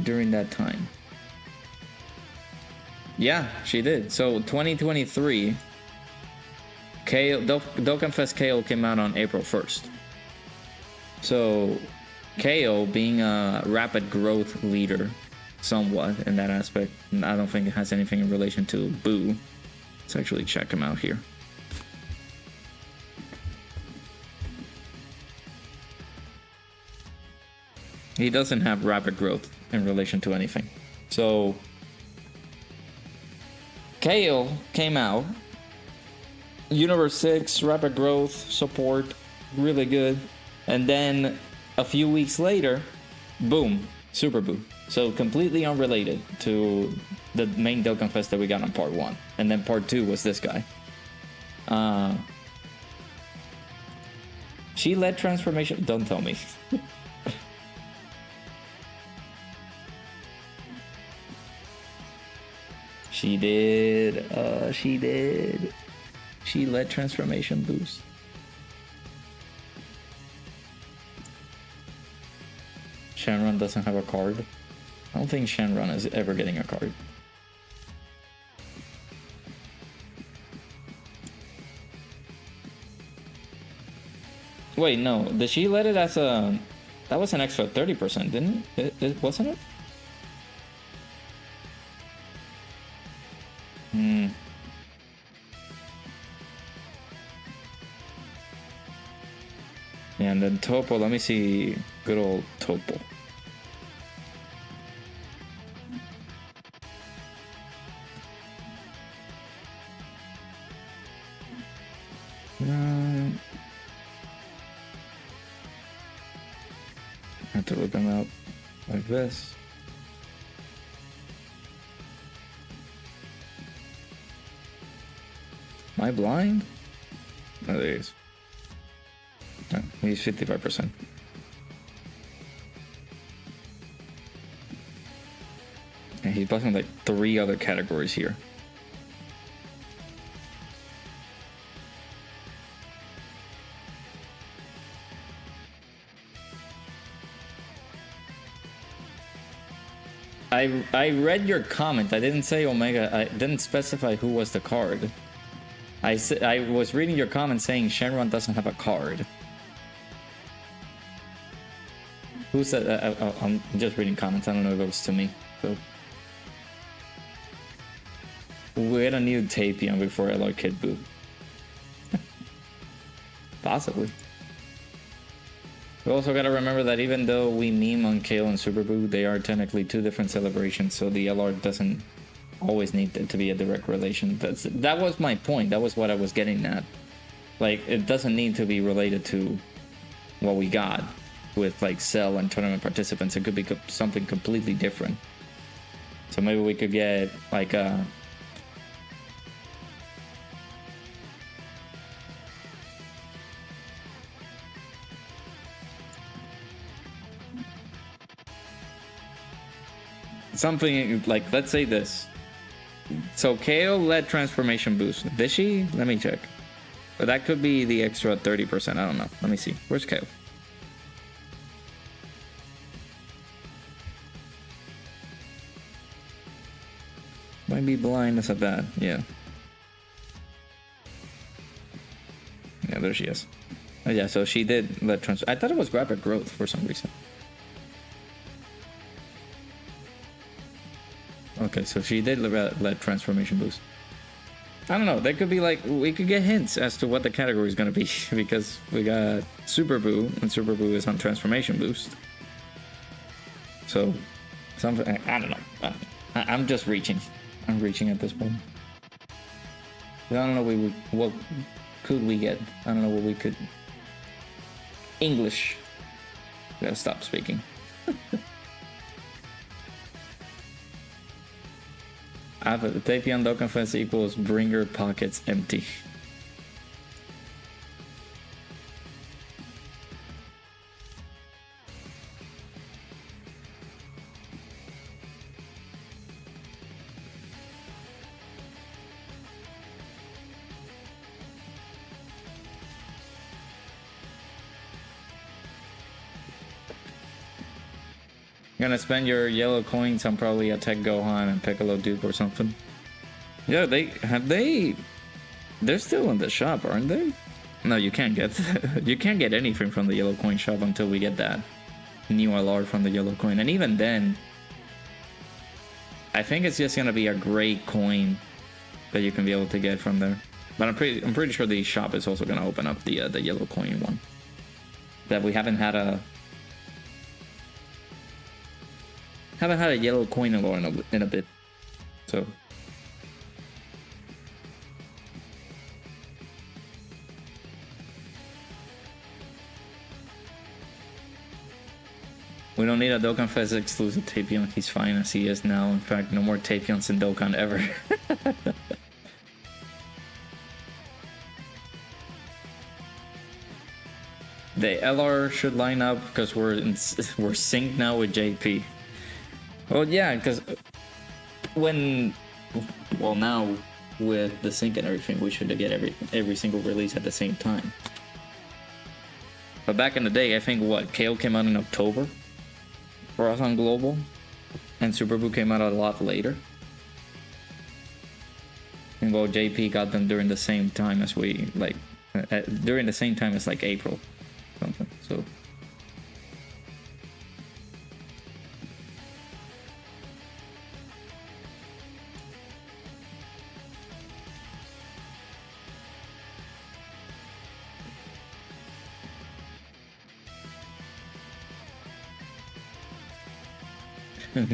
during that time? Yeah, she did. So 2023, Dokkan Fest KO came out on April 1st. So KO, being a rapid growth leader, somewhat in that aspect, I don't think it has anything in relation to Boo. Let's actually check him out here. He doesn't have rapid growth in relation to anything. So KO came out, Universe 6, rapid growth, support, really good. And then a few weeks later, boom, Super Boo. So completely unrelated to the main Dokkan Fest that we got on part 1. And then part 2 was this guy. She led transformation. Don't tell me. She did. She did. She led transformation boost. Shenron doesn't have a card. I don't think Shenron is ever getting a card. Wait, no. Did she let it as a... That was an extra 30%, didn't it? Wasn't it? Yeah, and then Topo, let me see. Good old Topo. I have to look them out like this. Am I blind? Oh, there he is. He's 55%. And he's busting like 3 other categories here. I read your comment. I didn't say Omega. I didn't specify who was the card. I was reading your comment saying Shenron doesn't have a card. Who said? I'm just reading comments. I don't know if it was to me. So we had a new Tapion before LR Kid Boo. Possibly. We also gotta remember that even though we meme on Kale and Super Boo, they are technically 2 different celebrations, so the LR doesn't always need to be a direct relation. That was my point. That was what I was getting at. Like, it doesn't need to be related to what we got with like Cell and tournament participants. It could be something completely different. So maybe we could get like a something like, let's say this. So Kale led transformation boost. Did she? Let me check. But that could be the extra 30%. I don't know. Let me see. Where's Kale? Might be blind as a bat. Yeah. Yeah, there she is. Oh, yeah, so she did let transfer. I thought it was rapid growth for some reason. Okay, so she did let transformation boost. I don't know. That could be like, we could get hints as to what the category is going to be because we got Super Boo and Super Boo is on transformation boost. So, something, I don't know. I'm just reaching. I'm reaching at this point. I don't know what could we get. I don't know what we could. English. We gotta stop speaking. The Tapion Dokkan Fence equals bringer pockets empty. Gonna spend your yellow coins on probably a Tech Gohan and Piccolo Duke or something. Yeah, they're still in the shop, aren't they? No, you can't get you can't get anything from the yellow coin shop until we get that new LR from the yellow coin, and even then, I think it's just gonna be a great coin that you can be able to get from there. But I'm pretty sure the shop is also gonna open up the yellow coin one that we haven't had a. Haven't had a yellow coin in a bit, so. We don't need a Dokkan Fest exclusive Tapion. He's fine as he is now. In fact, no more Tapions in Dokkan ever. The LR should line up because we're synced now with JP. Well, yeah, because now with the sync and everything, we should get every single release at the same time. But back in the day, I think Kale came out in October for us on Global, and Super Boo came out a lot later. And JP got them during the same time as during the same time as like April, something. So.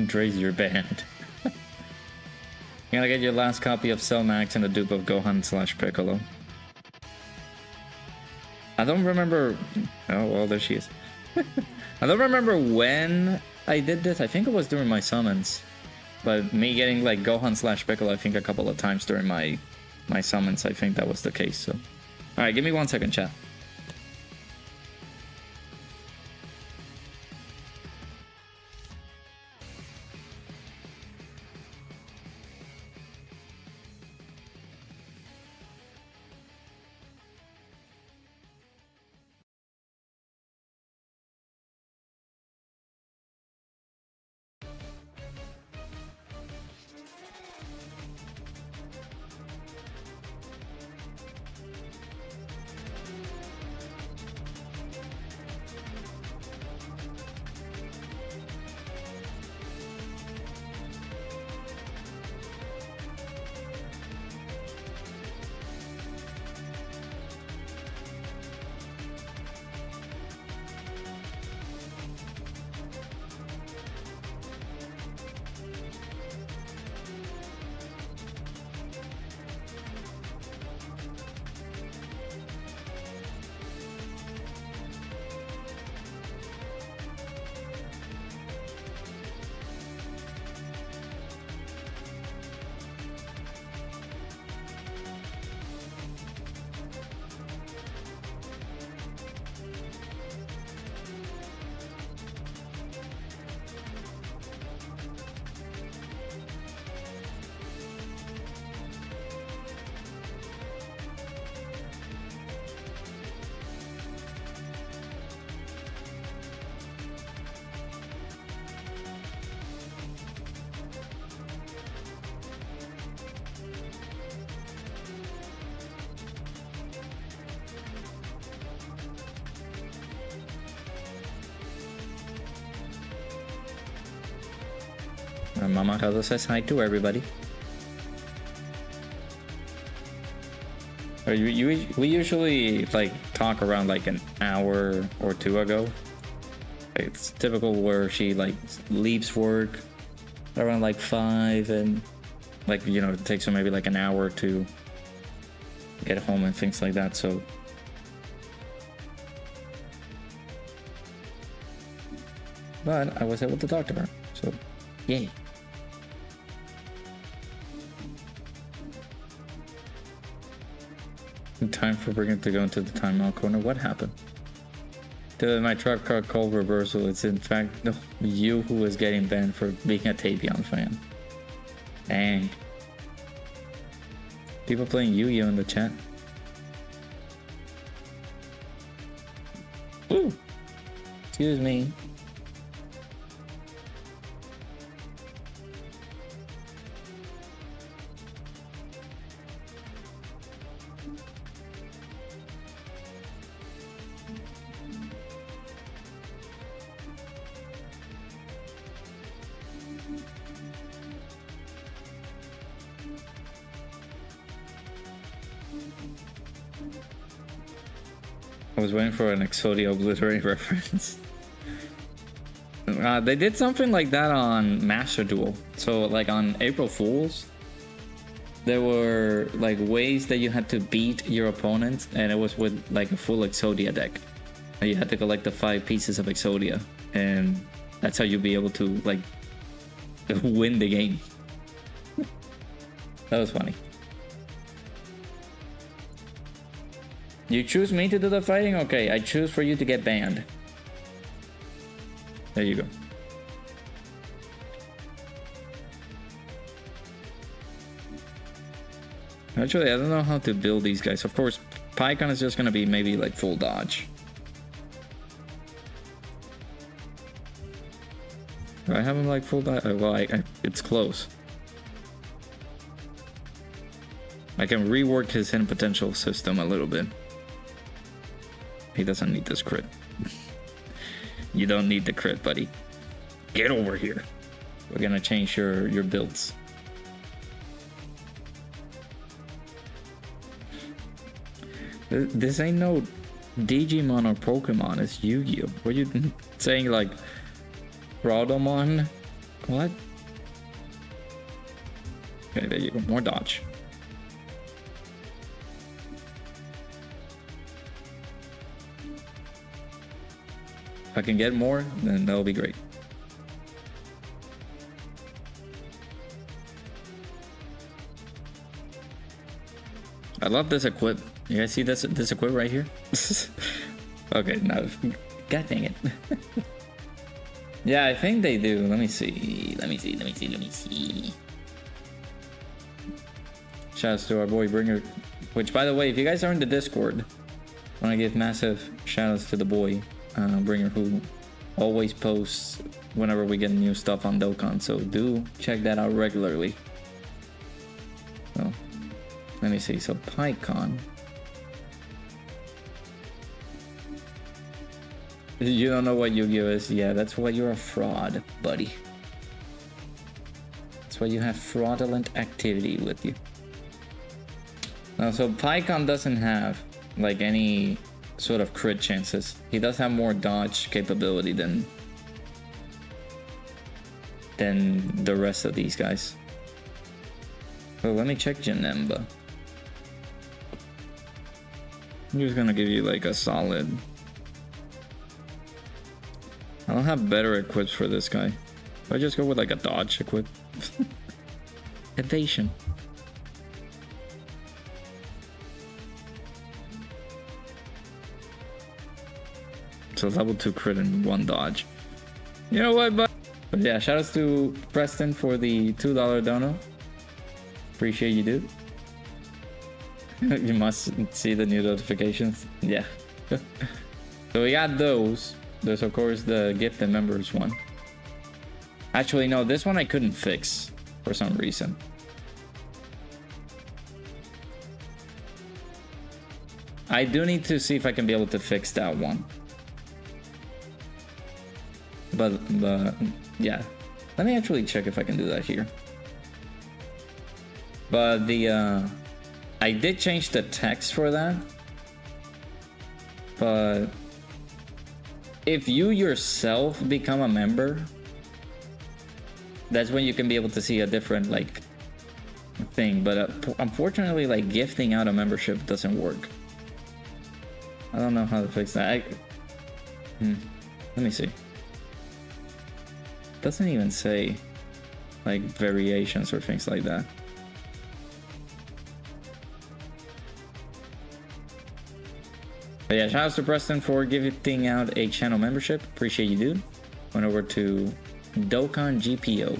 Dre's your band. You're gonna get your last copy of Cell Max and the dupe of Gohan / Piccolo. I don't remember. Oh, well, there she is. I don't remember when I did this. I think it was during my summons. But me getting like Gohan / Piccolo, I think a couple of times during my summons, I think that was the case. So, alright, give me 1 second, chat. Mama Hello says hi to everybody. We usually like talk around like an hour or two ago. It's typical where she like leaves work around like 5 and like, you know, it takes her maybe like an hour to get home and things like that. So but I was able to talk to her, so yay. Time for Brigham to go into the timeout corner. What happened? Dude, my truck car called reversal. It's in fact no, you who is getting banned for being a Tapion fan. Dang. People playing Yu-Gi-Oh in the chat. Ooh. Excuse me. I was waiting for an Exodia Obliterate reference. They did something like that on Master Duel. So like on April Fools, there were like ways that you had to beat your opponent, and it was with like a full Exodia deck. And you had to collect the 5 pieces of Exodia, and that's how you'd be able to like win the game. That was funny. You choose me to do the fighting? Okay, I choose for you to get banned. There you go. Actually, I don't know how to build these guys. Of course, Pycon is just gonna be maybe like full dodge. Do I have him like full dodge? Well, it's close. I can rework his hidden potential system a little bit. He doesn't need this crit. You don't need the crit, buddy. Get over here. We're gonna change your builds. This ain't no Digimon or Pokemon, it's Yu-Gi-Oh! What are you saying, like Raudomon? What? Okay, there you go. More dodge. If I can get more, then that'll be great. I love this equip. You guys see this equip right here? Okay, no. God dang it. Yeah, I think they do. Let me see. Shouts to our boy Bringer. Which, by the way, if you guys are in the Discord, I want to give massive shoutouts to the boy Bringer, who always posts whenever we get new stuff on Dokkan, so do check that out regularly. So let me see. So Pycon, you don't know what Yu-Gi-Oh is? Yeah, that's why you're a fraud, buddy. That's why you have fraudulent activity with you. Now, so Pycon doesn't have like any sort of crit chances. He does have more dodge capability than the rest of these guys. So let me check Janemba. I'm just gonna give you like a solid. I don't have better equips for this guy. So I just go with like a dodge equip. Evasion. So level 2 crit and 1 dodge. You know what, but yeah, shoutouts to Preston for the $2 dono. Appreciate you, dude. You must see the new notifications. Yeah. So we got those. There's of course the gift and members one. Actually, no, this one I couldn't fix for some reason. I do need to see if I can be able to fix that one. But yeah, Let me actually check if I can do that here. But the I did change the text for that. But if you yourself become a member, that's when you can be able to see a different like thing. But unfortunately, like gifting out a membership doesn't work. I don't know how to fix that. Let me see. Doesn't even say like variations or things like that. But yeah, shout out to Preston for giving out a channel membership. Appreciate you, dude. Went over to Dokkan GPO.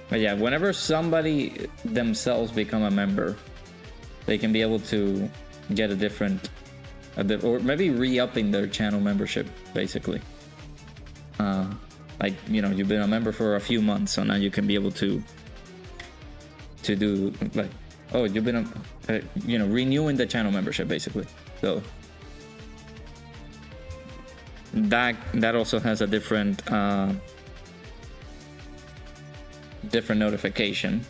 But yeah, whenever somebody themselves become a member, they can be able to get a different, or maybe re-upping their channel membership, basically. Like, you know, you've been a member for a few months, so now you can be able to do like, oh, you've been you know, renewing the channel membership, basically. So that also has a different different notification.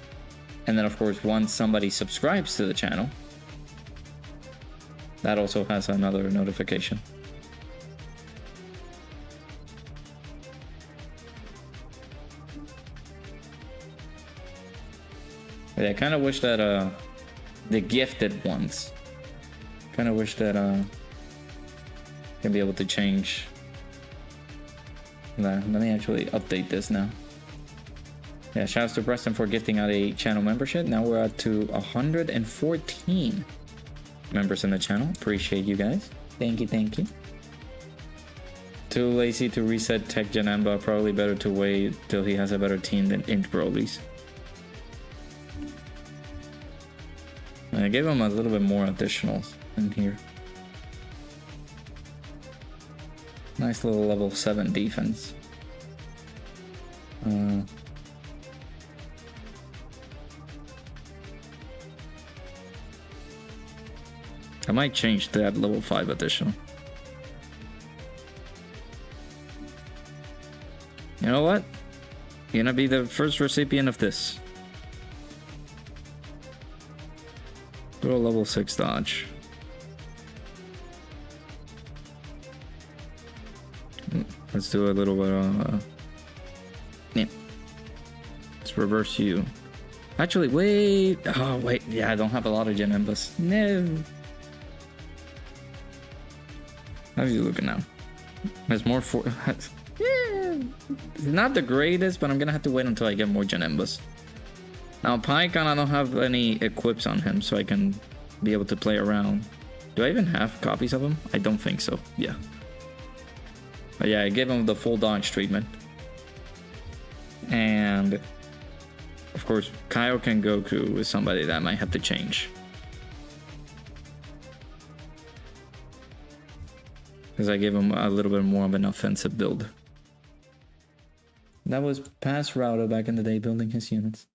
And then of course, once somebody subscribes to the channel, that also has another notification. Yeah, I kind of wish that the gifted ones, kind of wish that can be able to change that. Let me actually update this now. Yeah, shouts to Preston for gifting out a channel membership. Now we're up to 114 members in the channel. Appreciate you guys. Thank you, thank you. Too lazy to reset Tech Janamba. Probably better to wait till he has a better team than Int Broly's. I gave him a little bit more additionals in here. Nice little level 7 defense. I might change that level 5 additional. You know what? You're gonna be the first recipient of this. Little level 6 dodge. Let's do a little bit of yeah. Let's reverse you. Actually, wait. Oh, wait. Yeah, I don't have a lot of Janembas. No. How's he looking now? There's more for. Yeah. It's not the greatest, but I'm gonna have to wait until I get more Janembas. Now, Pycon, I don't have any equips on him, so I can be able to play around. Do I even have copies of him? I don't think so. Yeah. But yeah, I gave him the full dodge treatment. And of course, Kaioken Goku is somebody that I might have to change. Because I gave him a little bit more of an offensive build. That was past Rauda back in the day building his units.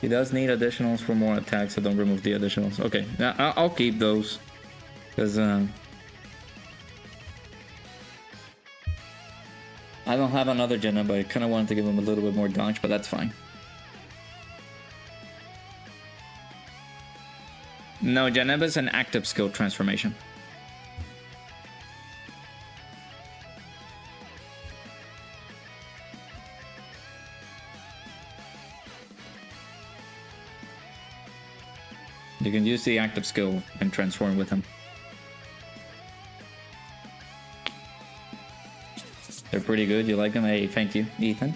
He does need additionals for more attacks, so don't remove the additionals. Okay, I'll keep those. Because I don't have another Jenna, but I kind of wanted to give him a little bit more dodge, but that's fine. No, Janeba is an active skill transformation. You can use the active skill and transform with him. They're pretty good. You like them? Hey, thank you, Ethan.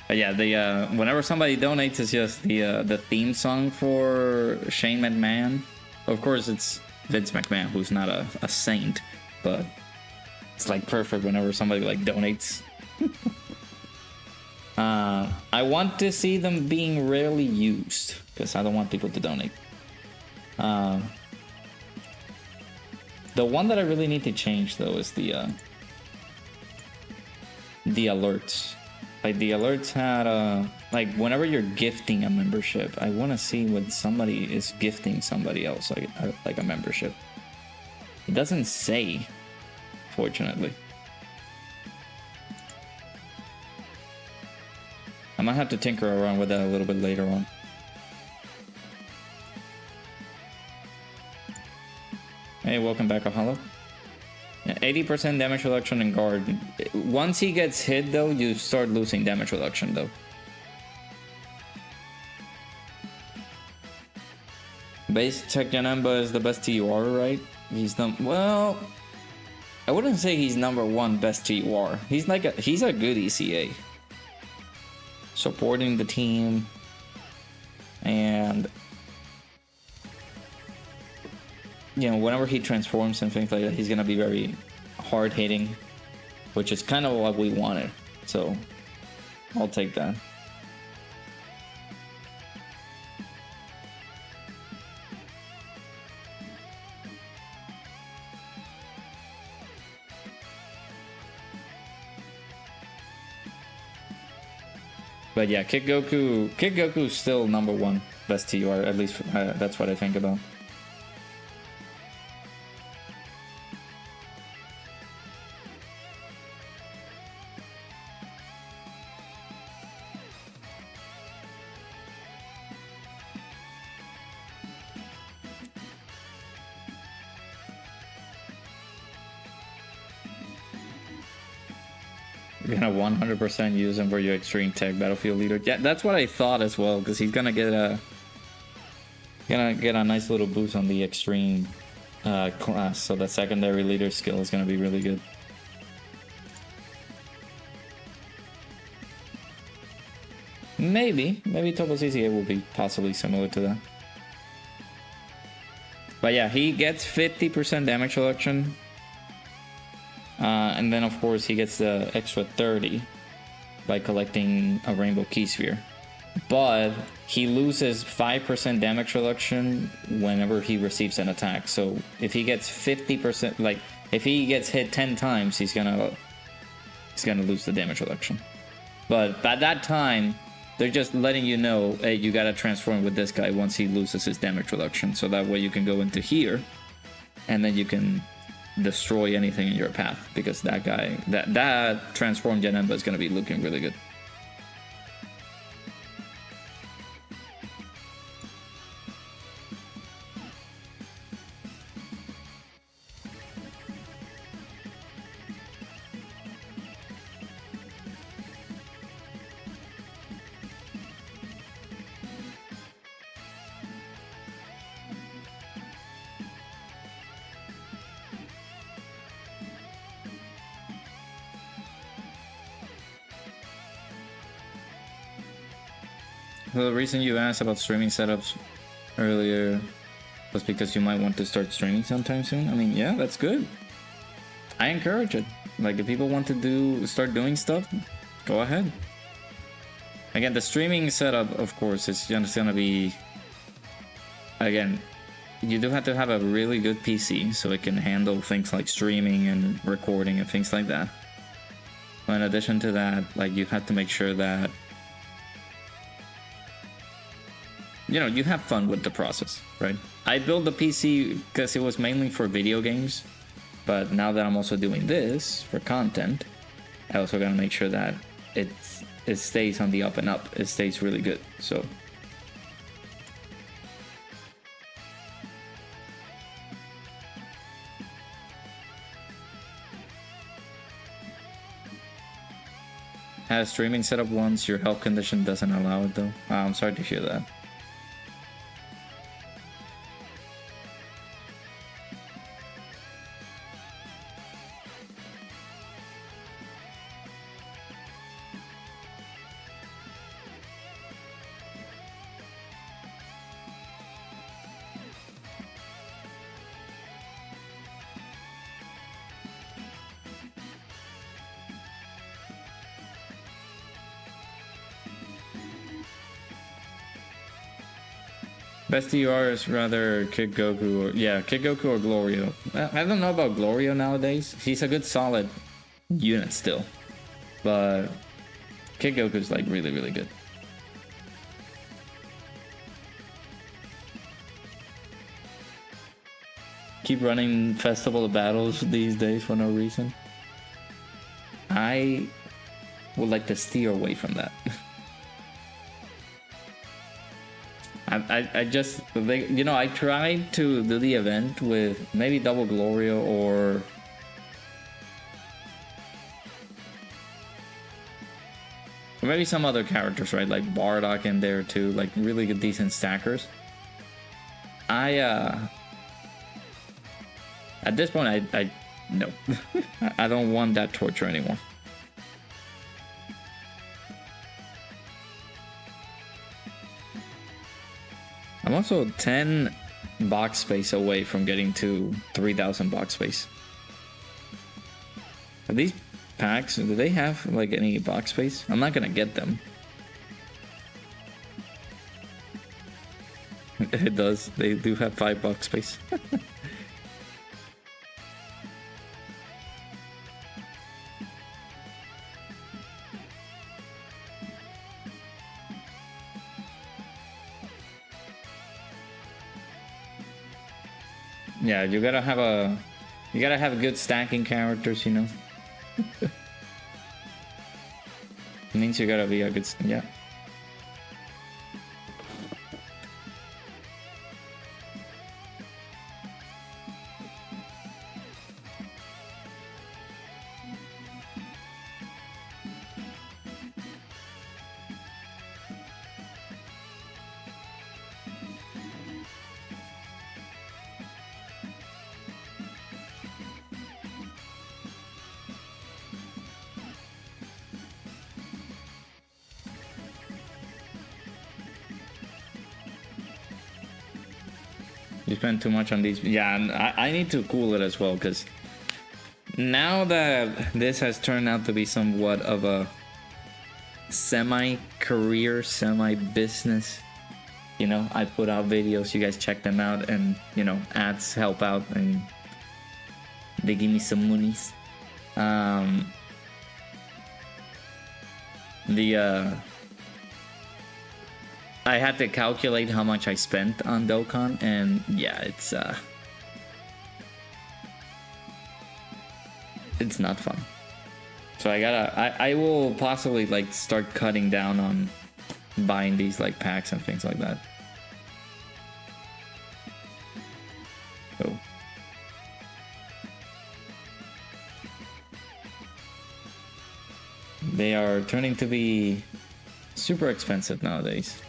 But yeah, the whenever somebody donates, it's just the theme song for Shane McMahon. Of course, it's Vince McMahon, who's not a saint, but it's like perfect whenever somebody like donates. I want to see them being rarely used because I don't want people to donate. The one that I really need to change though is the alerts. Like the alerts had like whenever you're gifting a membership, I want to see when somebody is gifting somebody else like a membership. It doesn't say, fortunately. I might have to tinker around with that a little bit later on. Hey, welcome back, Ohalo. Yeah, 80% damage reduction in guard. Once he gets hit, though, you start losing damage reduction, though. Base Tech Janemba is the best TUR, right? He's well, I wouldn't say he's #1 best TUR. He's a good ECA. Supporting the team and you know, whenever he transforms and things like that, he's gonna be very hard hitting, which is kind of what we wanted. So I'll take that. But yeah, Kid Goku's still #1 best TUR, at least that's what I think about. You're gonna 100% use him for your extreme tech battlefield leader. Yeah, that's what I thought as well, because he's gonna get a nice little boost on the extreme class. So the secondary leader skill is gonna be really good. Maybe Topo's ECA will be possibly similar to that. But yeah, he gets 50% damage reduction. And then of course he gets the extra 30 by collecting a rainbow key sphere. But he loses 5% damage reduction whenever he receives an attack. So if he gets 50%, like if he gets hit 10 times, he's gonna lose the damage reduction. But at that time, they're just letting you know, hey, you gotta transform with this guy once he loses his damage reduction. So that way you can go into here, and then you can destroy anything in your path, because that guy, that transformed Janemba is gonna be looking really good. The reason you asked about streaming setups earlier was because you might want to start streaming sometime soon. I mean, yeah, that's good. I encourage it. Like, if people want to start doing stuff, go ahead. Again, the streaming setup, of course, is just gonna be... Again, you do have to have a really good PC so it can handle things like streaming and recording and things like that. But in addition to that, like, you have to make sure that you know, you have fun with the process, right? I built the PC because it was mainly for video games, but now that I'm also doing this for content, I also gotta make sure that it stays on the up and up. It stays really good, so. Had a streaming setup once, your health condition doesn't allow it though. I'm sorry to hear that. Best TUR is rather Kid Goku or... Yeah, Kid Goku or Glorio. I don't know about Glorio nowadays. He's a good solid unit still. But Kid Goku's like really, really good. keep running festival battles these days for no reason. I would like to steer away from that. I just, you know, I tried to do the event with maybe double Gloria or maybe some other characters, right? Like Bardock in there too, like really good, decent stackers. At this point, I no, I don't want that torture anymore. I'm also 10 box space away from getting to 3,000 box space. Are these packs, do they have like any box space? I'm not gonna get them. It does. They do have 5 box space. Yeah, you gotta have good stacking characters, you know. It means you gotta be a good, yeah. You spend too much on these. Yeah, and I need to cool it as well, because now that this has turned out to be somewhat of a semi-career, semi-business, you know, I put out videos, you guys check them out, and, you know, ads help out, and they give me some monies. I had to calculate how much I spent on Dokkan, and yeah, it's not fun. So I will possibly like start cutting down on buying these like packs and things like that. So they are turning to be super expensive nowadays.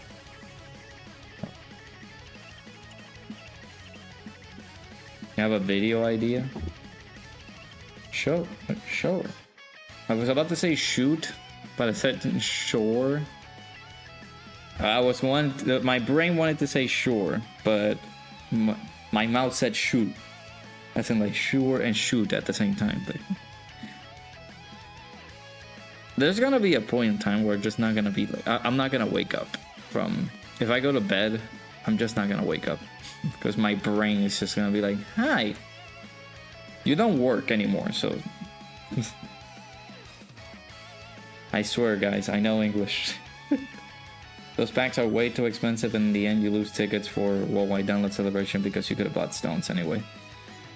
You have a video idea? Sure. I was about to say shoot, but I said sure. My brain wanted to say sure, but my mouth said shoot. As in like sure and shoot at the same time. But there's gonna be a point in time where it's just not gonna be like, I'm not gonna wake up from, if I go to bed, I'm just not gonna wake up. Because my brain is just gonna be like, hi, you don't work anymore, so I swear guys, I know English. Those packs are way too expensive, and in the end you lose tickets for Worldwide Download Celebration because you could have bought stones anyway.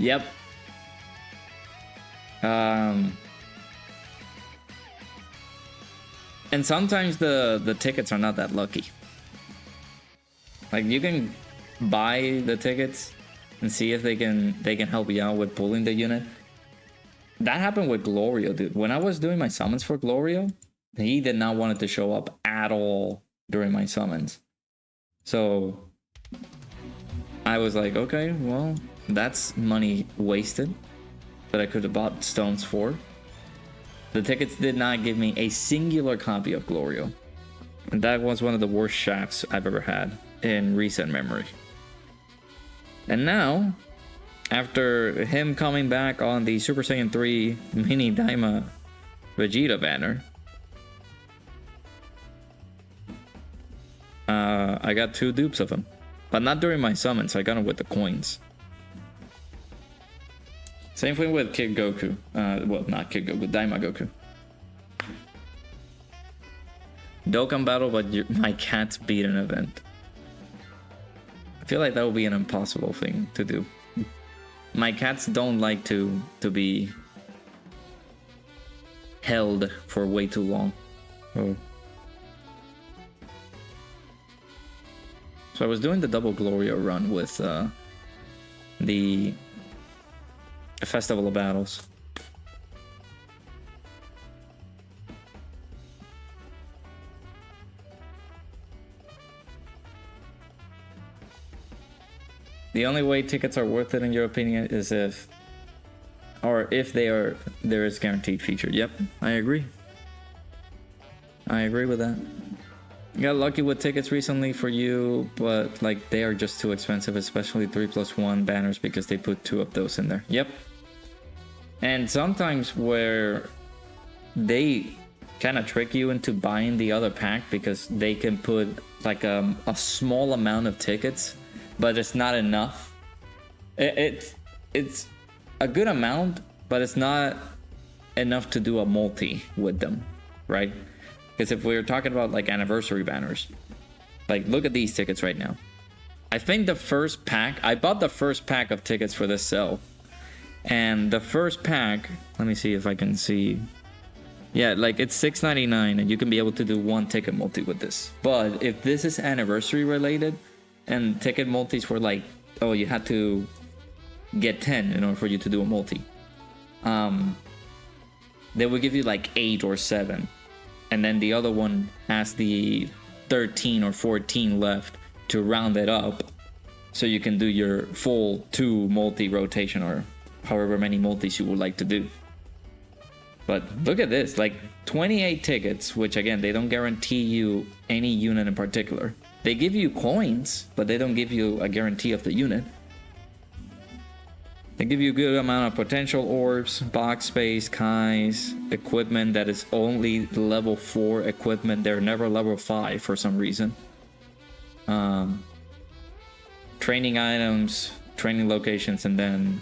Yep. And sometimes the tickets are not that lucky. Like you can buy the tickets and see if they can help you out with pulling the unit. That happened with Glorio, dude. When I was doing my summons for Glorio, he did not want it to show up at all during my summons. So I was like, okay, well, that's money wasted that I could have bought stones for. The tickets did not give me a singular copy of Glorio. And that was one of the worst shafts I've ever had in recent memory. And now, after him coming back on the Super Saiyan 3 Mini Daima Vegeta banner, I got 2 dupes of him. But not during my summons, I got him with the coins. Same thing with Kid Goku. Well, not Kid Goku, Daima Goku. Dokkan battle, but my cats beat an event. I feel like that would be an impossible thing to do. My cats don't like to be held for way too long. Oh. So I was doing the double Gloria run with the Festival of Battles. The only way tickets are worth it in your opinion is if there is guaranteed feature. Yep, I agree. I agree with that. Got lucky with tickets recently for you, but like they are just too expensive, especially 3+1 banners because they put 2 of those in there. Yep. And sometimes where they kind of trick you into buying the other pack because they can put like a small amount of tickets, but it's not enough. It's a good amount, but it's not enough to do a multi with them, right? Because if we're talking about like anniversary banners, like look at these tickets right now. I think the first pack, I bought the first pack of tickets for this sale, and the first pack, let me see if I can see. Yeah, like it's $6.99 and you can be able to do 1 ticket multi with this. But if this is anniversary related and ticket multis were like, oh, you had to get 10 in order for you to do a multi, they would give you like 8 or 7. And then the other one has the 13 or 14 left to round it up so you can do your full 2 multi rotation or however many multis you would like to do. But look at this, like 28 tickets, which again, they don't guarantee you any unit in particular. They give you coins, but they don't give you a guarantee of the unit. They give you a good amount of potential orbs, box space, Kais, equipment that is only level 4 equipment. They're never level 5 for some reason. Training items, training locations, and then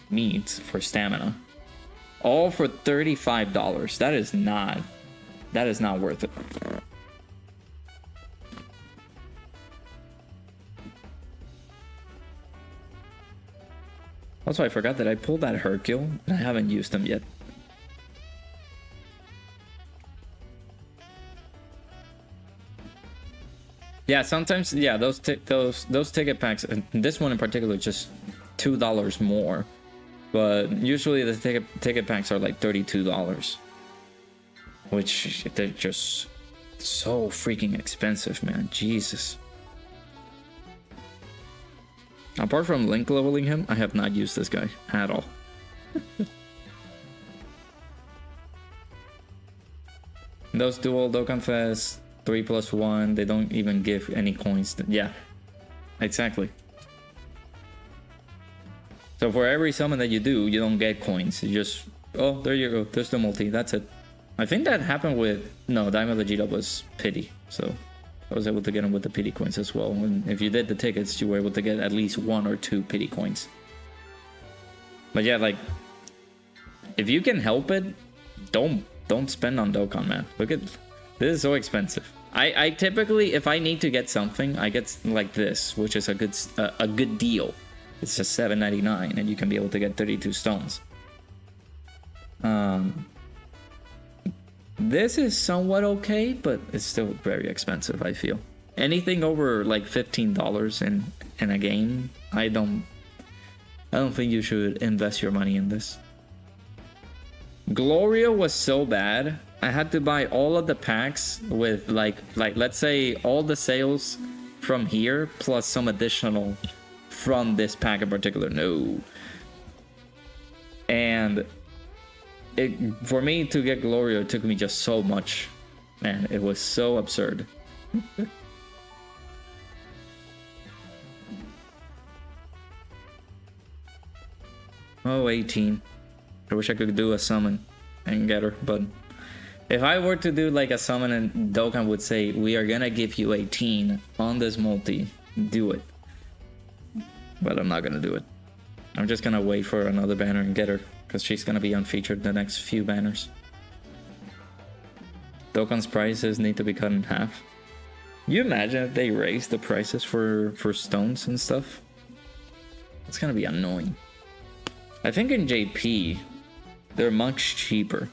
needs for stamina. All for $35. That is not worth it. Also, I forgot that I pulled that Hercule and I haven't used them yet. Yeah, sometimes, yeah, those ticket packs, and this one in particular, just $2 more. But usually the ticket packs are like $32, which they're just so freaking expensive, man. Jesus. Apart from link leveling him, I have not used this guy at all. Those dual Dokkan Fest 3+1, they don't even give any coins. Yeah, exactly. So for every summon that you do, you don't get coins. You just, oh, there you go. There's the multi. That's it. I think that happened with, no, Diamond Vegeta was pity. So I was able to get him with the pity coins as well. And if you did the tickets, you were able to get at least 1 or 2 pity coins. But yeah, like, if you can help it, don't spend on Dokkan, man. Look at, this is so expensive. I typically, if I need to get something, I get like this, which is a good deal. It's just $7.99 and you can be able to get 32 stones. This is somewhat okay, but it's still very expensive, I feel. Anything over like $15 in a game, I don't think you should invest your money in this. Gloria was so bad. I had to buy all of the packs with like let's say all the sales from here plus some additional from this pack in particular. No. And for me to get Gloria, it took me just so much. Man, it was so absurd. Oh, 18. I wish I could do a summon and get her, but if I were to do like a summon and Dokkan would say, we are gonna give you 18 on this multi, do it. But I'm not gonna do it. I'm just gonna wait for another banner and get her, because she's gonna be unfeatured the next few banners. Dokkan's prices need to be cut in half. You imagine if they raise the prices for stones and stuff? It's gonna be annoying. I think in JP, they're much cheaper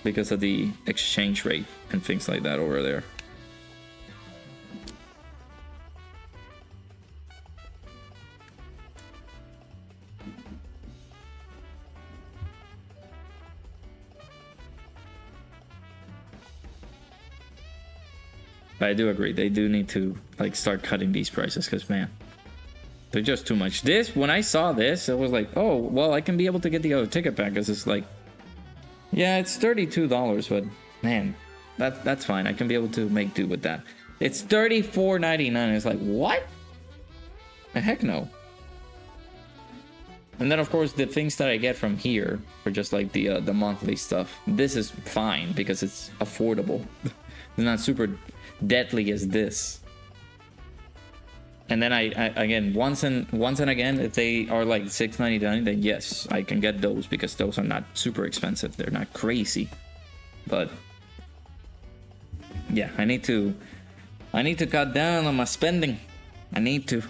because of the exchange rate and things like that over there. But I do agree, they do need to like start cutting these prices because man, they're just too much. This, when I saw this, it was like, oh, well, I can be able to get the other ticket pack because it's like, yeah, it's $32, but man, that's fine. I can be able to make do with that. It's $34.99. It's like, what? The heck no. And then of course the things that I get from here are just like the monthly stuff. This is fine because it's affordable. It's not super deadly as this. And then I again, once and again, if they are like $6.99, then yes, I can get those because those are not super expensive. They're not crazy. But yeah, I need to cut down on my spending. I need to.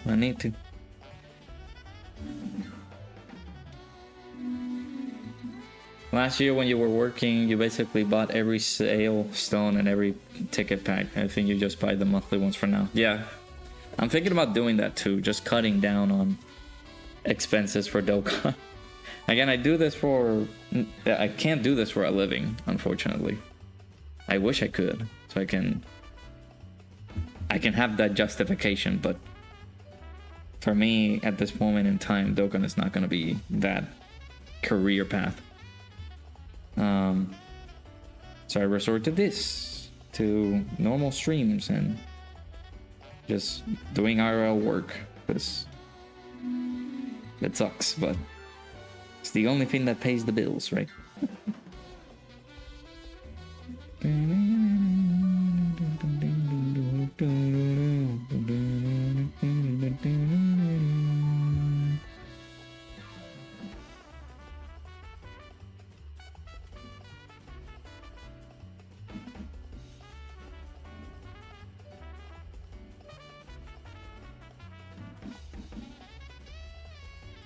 Last year when you were working, you basically bought every sale stone and every ticket pack. I think you just buy the monthly ones for now. Yeah. I'm thinking about doing that too, just cutting down on expenses for Dokkan. Again, I can't do this for a living, unfortunately. I wish I could, so I can have that justification, but for me, at this moment in time, Dokkan is not going to be that career path. So I resort to this, to normal streams and just doing IRL work, because it sucks, but it's the only thing that pays the bills, right?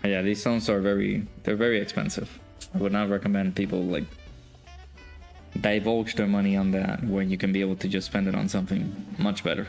Yeah, these stones are they're very expensive. I would not recommend people like divulge their money on that when you can be able to just spend it on something much better.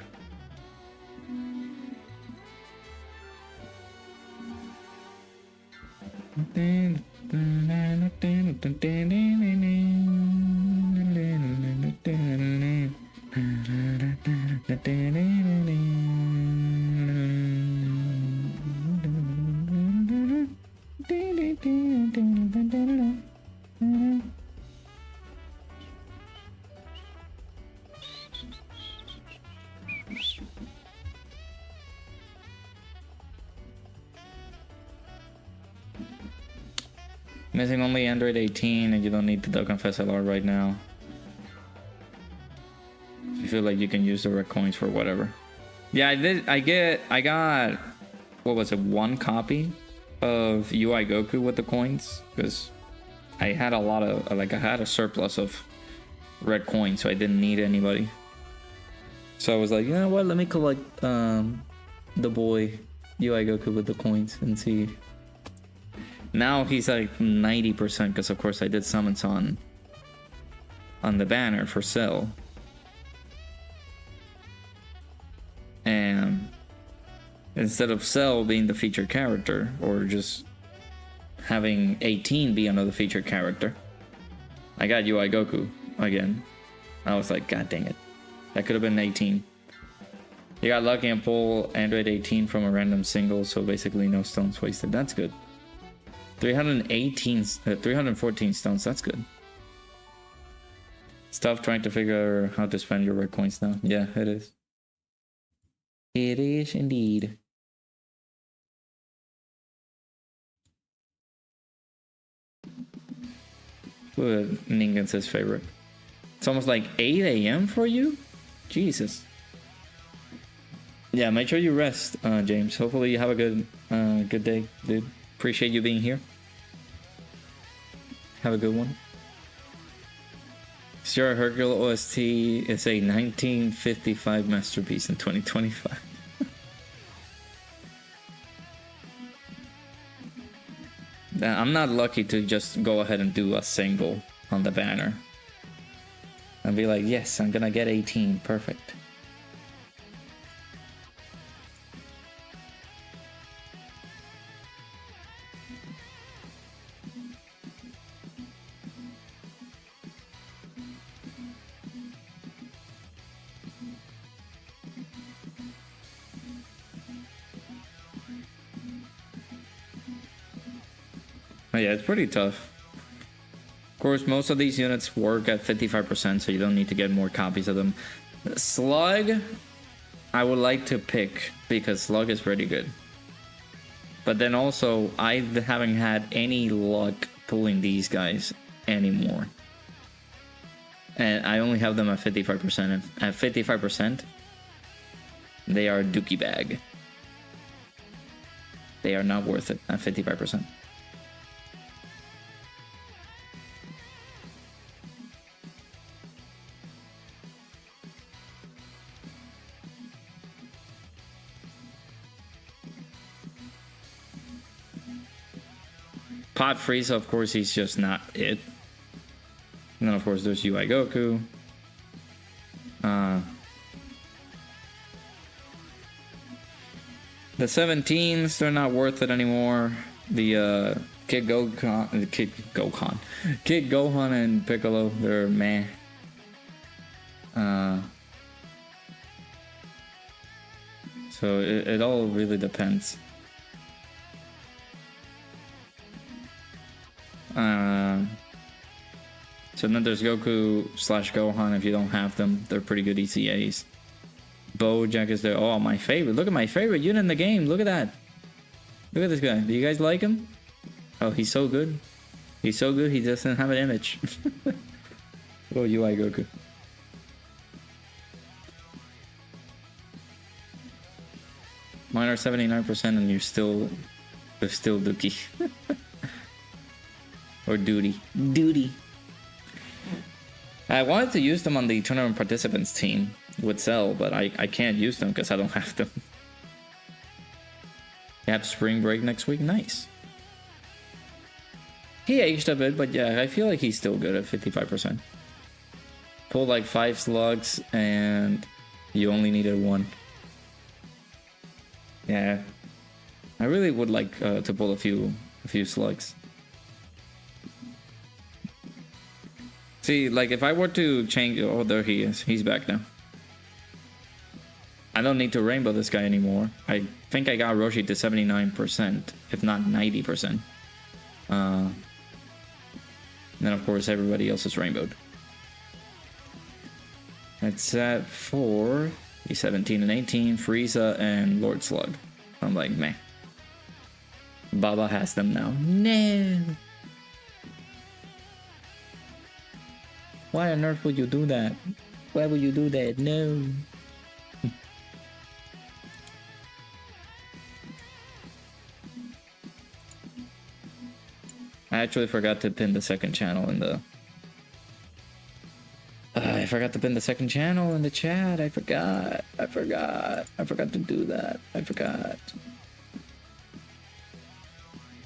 Missing only Android 18 and you don't need the Dokkan SLR right now. You feel like you can use the red coins for whatever. Yeah, I got, what was it, one copy of UI Goku with the coins, because I had a lot of, like, I had a surplus of red coins, so I didn't need anybody. So I was like, you know what, let me collect the boy UI Goku with the coins and see. Now he's like 90% because of course I did summons on the banner for Cell. And instead of Cell being the featured character, or just having 18 be another featured character, I got UI Goku again. I was like, god dang it. That could have been 18. You got lucky and pulled Android 18 from a random single, so basically no stones wasted. That's good. 314 stones, that's good. It's tough trying to figure how to spend your red coins now. Yeah, it is. It is indeed. Good, Ningen's his favorite. It's almost like 8 a.m. for you? Jesus. Yeah, make sure you rest, James. Hopefully you have a good day, dude. Appreciate you being here. Have a good one. Sierra Hercule OST is a 1955 masterpiece in 2025. I'm not lucky to just go ahead and do a single on the banner. And be like, yes, I'm gonna get 18. Perfect. Oh, yeah, it's pretty tough. Of course, most of these units work at 55%, so you don't need to get more copies of them. Slug, I would like to pick, because Slug is pretty good. But then also, I haven't had any luck pulling these guys anymore. And I only have them at 55%. At 55%, they are dookie bag. They are not worth it at 55%. Pot Frieza, of course, he's just not it. And then, of course, there's UI Goku. The 17s, they're not worth it anymore. The Kid Gohan and Piccolo, they're meh. So it all really depends. So then there's Goku / Gohan if you don't have them. They're pretty good ECAs. Bojack is there. Oh, my favorite. Look at my favorite unit in the game. Look at that. Look at this guy. Do you guys like him? Oh, he's so good. He's so good, he doesn't have an image. Oh, UI Goku. Mine are 79% and you're still Dookie. Or Duty. Duty. I wanted to use them on the tournament participants team with Cell, but I can't use them because I don't have them. You have spring break next week? Nice. He aged a bit, but yeah, I feel like he's still good at 55%. Pulled like 5 slugs and you only needed 1. Yeah. I really would like to pull a few slugs. See, like if I were to change... Oh, there he is. He's back now. I don't need to rainbow this guy anymore. I think I got Roshi to 79%, if not 90%. Then of course everybody else is rainbowed. It's at 4, 17 and 18, Frieza and Lord Slug. I'm like, meh. Baba has them now. No. Why on earth would you do that? Why would you do that? No. I actually forgot to pin the second channel in the... I forgot to pin the second channel in the chat. I forgot to do that. I forgot.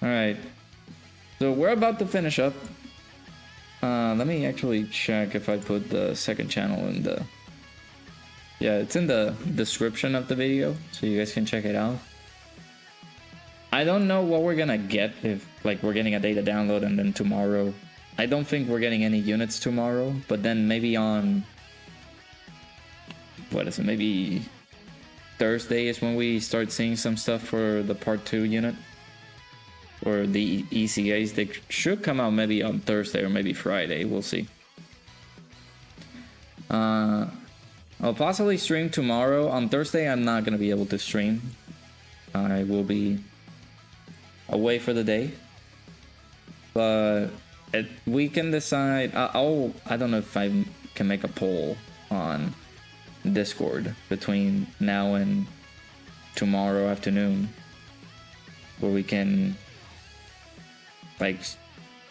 Alright. So we're about to finish up. Let me actually check if I put the second channel in the... Yeah, it's in the description of the video, so you guys can check it out. I don't know what we're gonna get if, like, we're getting a data download and then tomorrow. I don't think we're getting any units tomorrow, but then maybe on... What is it? Maybe Thursday is when we start seeing some stuff for the part 2 unit. Or the ECAs. They should come out maybe on Thursday or maybe Friday. We'll see. I'll possibly stream tomorrow. On Thursday, I'm not going to be able to stream. I will be away for the day. But we can decide... I don't know if I can make a poll on Discord between now and tomorrow afternoon. Where we can... like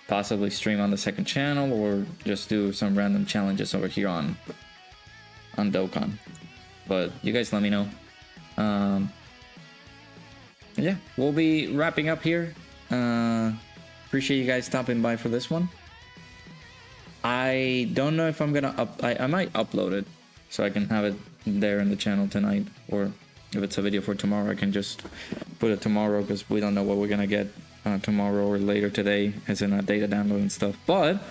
possibly stream on the second channel or just do some random challenges over here on Dokkan. But you guys let me know. Yeah, we'll be wrapping up here. Appreciate you guys stopping by for this one. I don't know if I'm gonna I might upload it so I can have it there in the channel tonight, or if it's a video for tomorrow, I can just put it tomorrow, because we don't know what we're gonna get tomorrow or later today, as in data download and stuff. But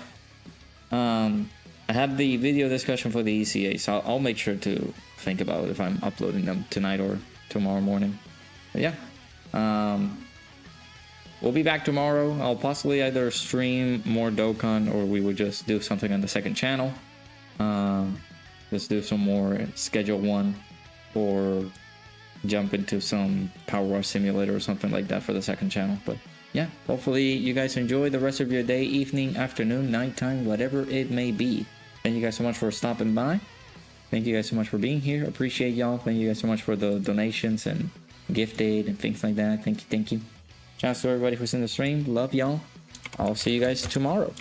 I had the video discussion for the ECA, so I'll make sure to think about if I'm uploading them tonight or tomorrow morning. But yeah, we'll be back tomorrow. I'll possibly either stream more Dokkan, or we would just do something on the second channel. Let's do some more Schedule 1, or jump into some Power Wash Simulator or something like that for the second channel. But yeah, hopefully you guys enjoy the rest of your day, evening, afternoon, nighttime, whatever it may be. Thank you guys so much for stopping by. Thank you guys so much for being here. Appreciate y'all. Thank you guys so much for the donations and gift aid and things like that. Thank you. Shout out to everybody who's in the stream. Love y'all. I'll see you guys tomorrow.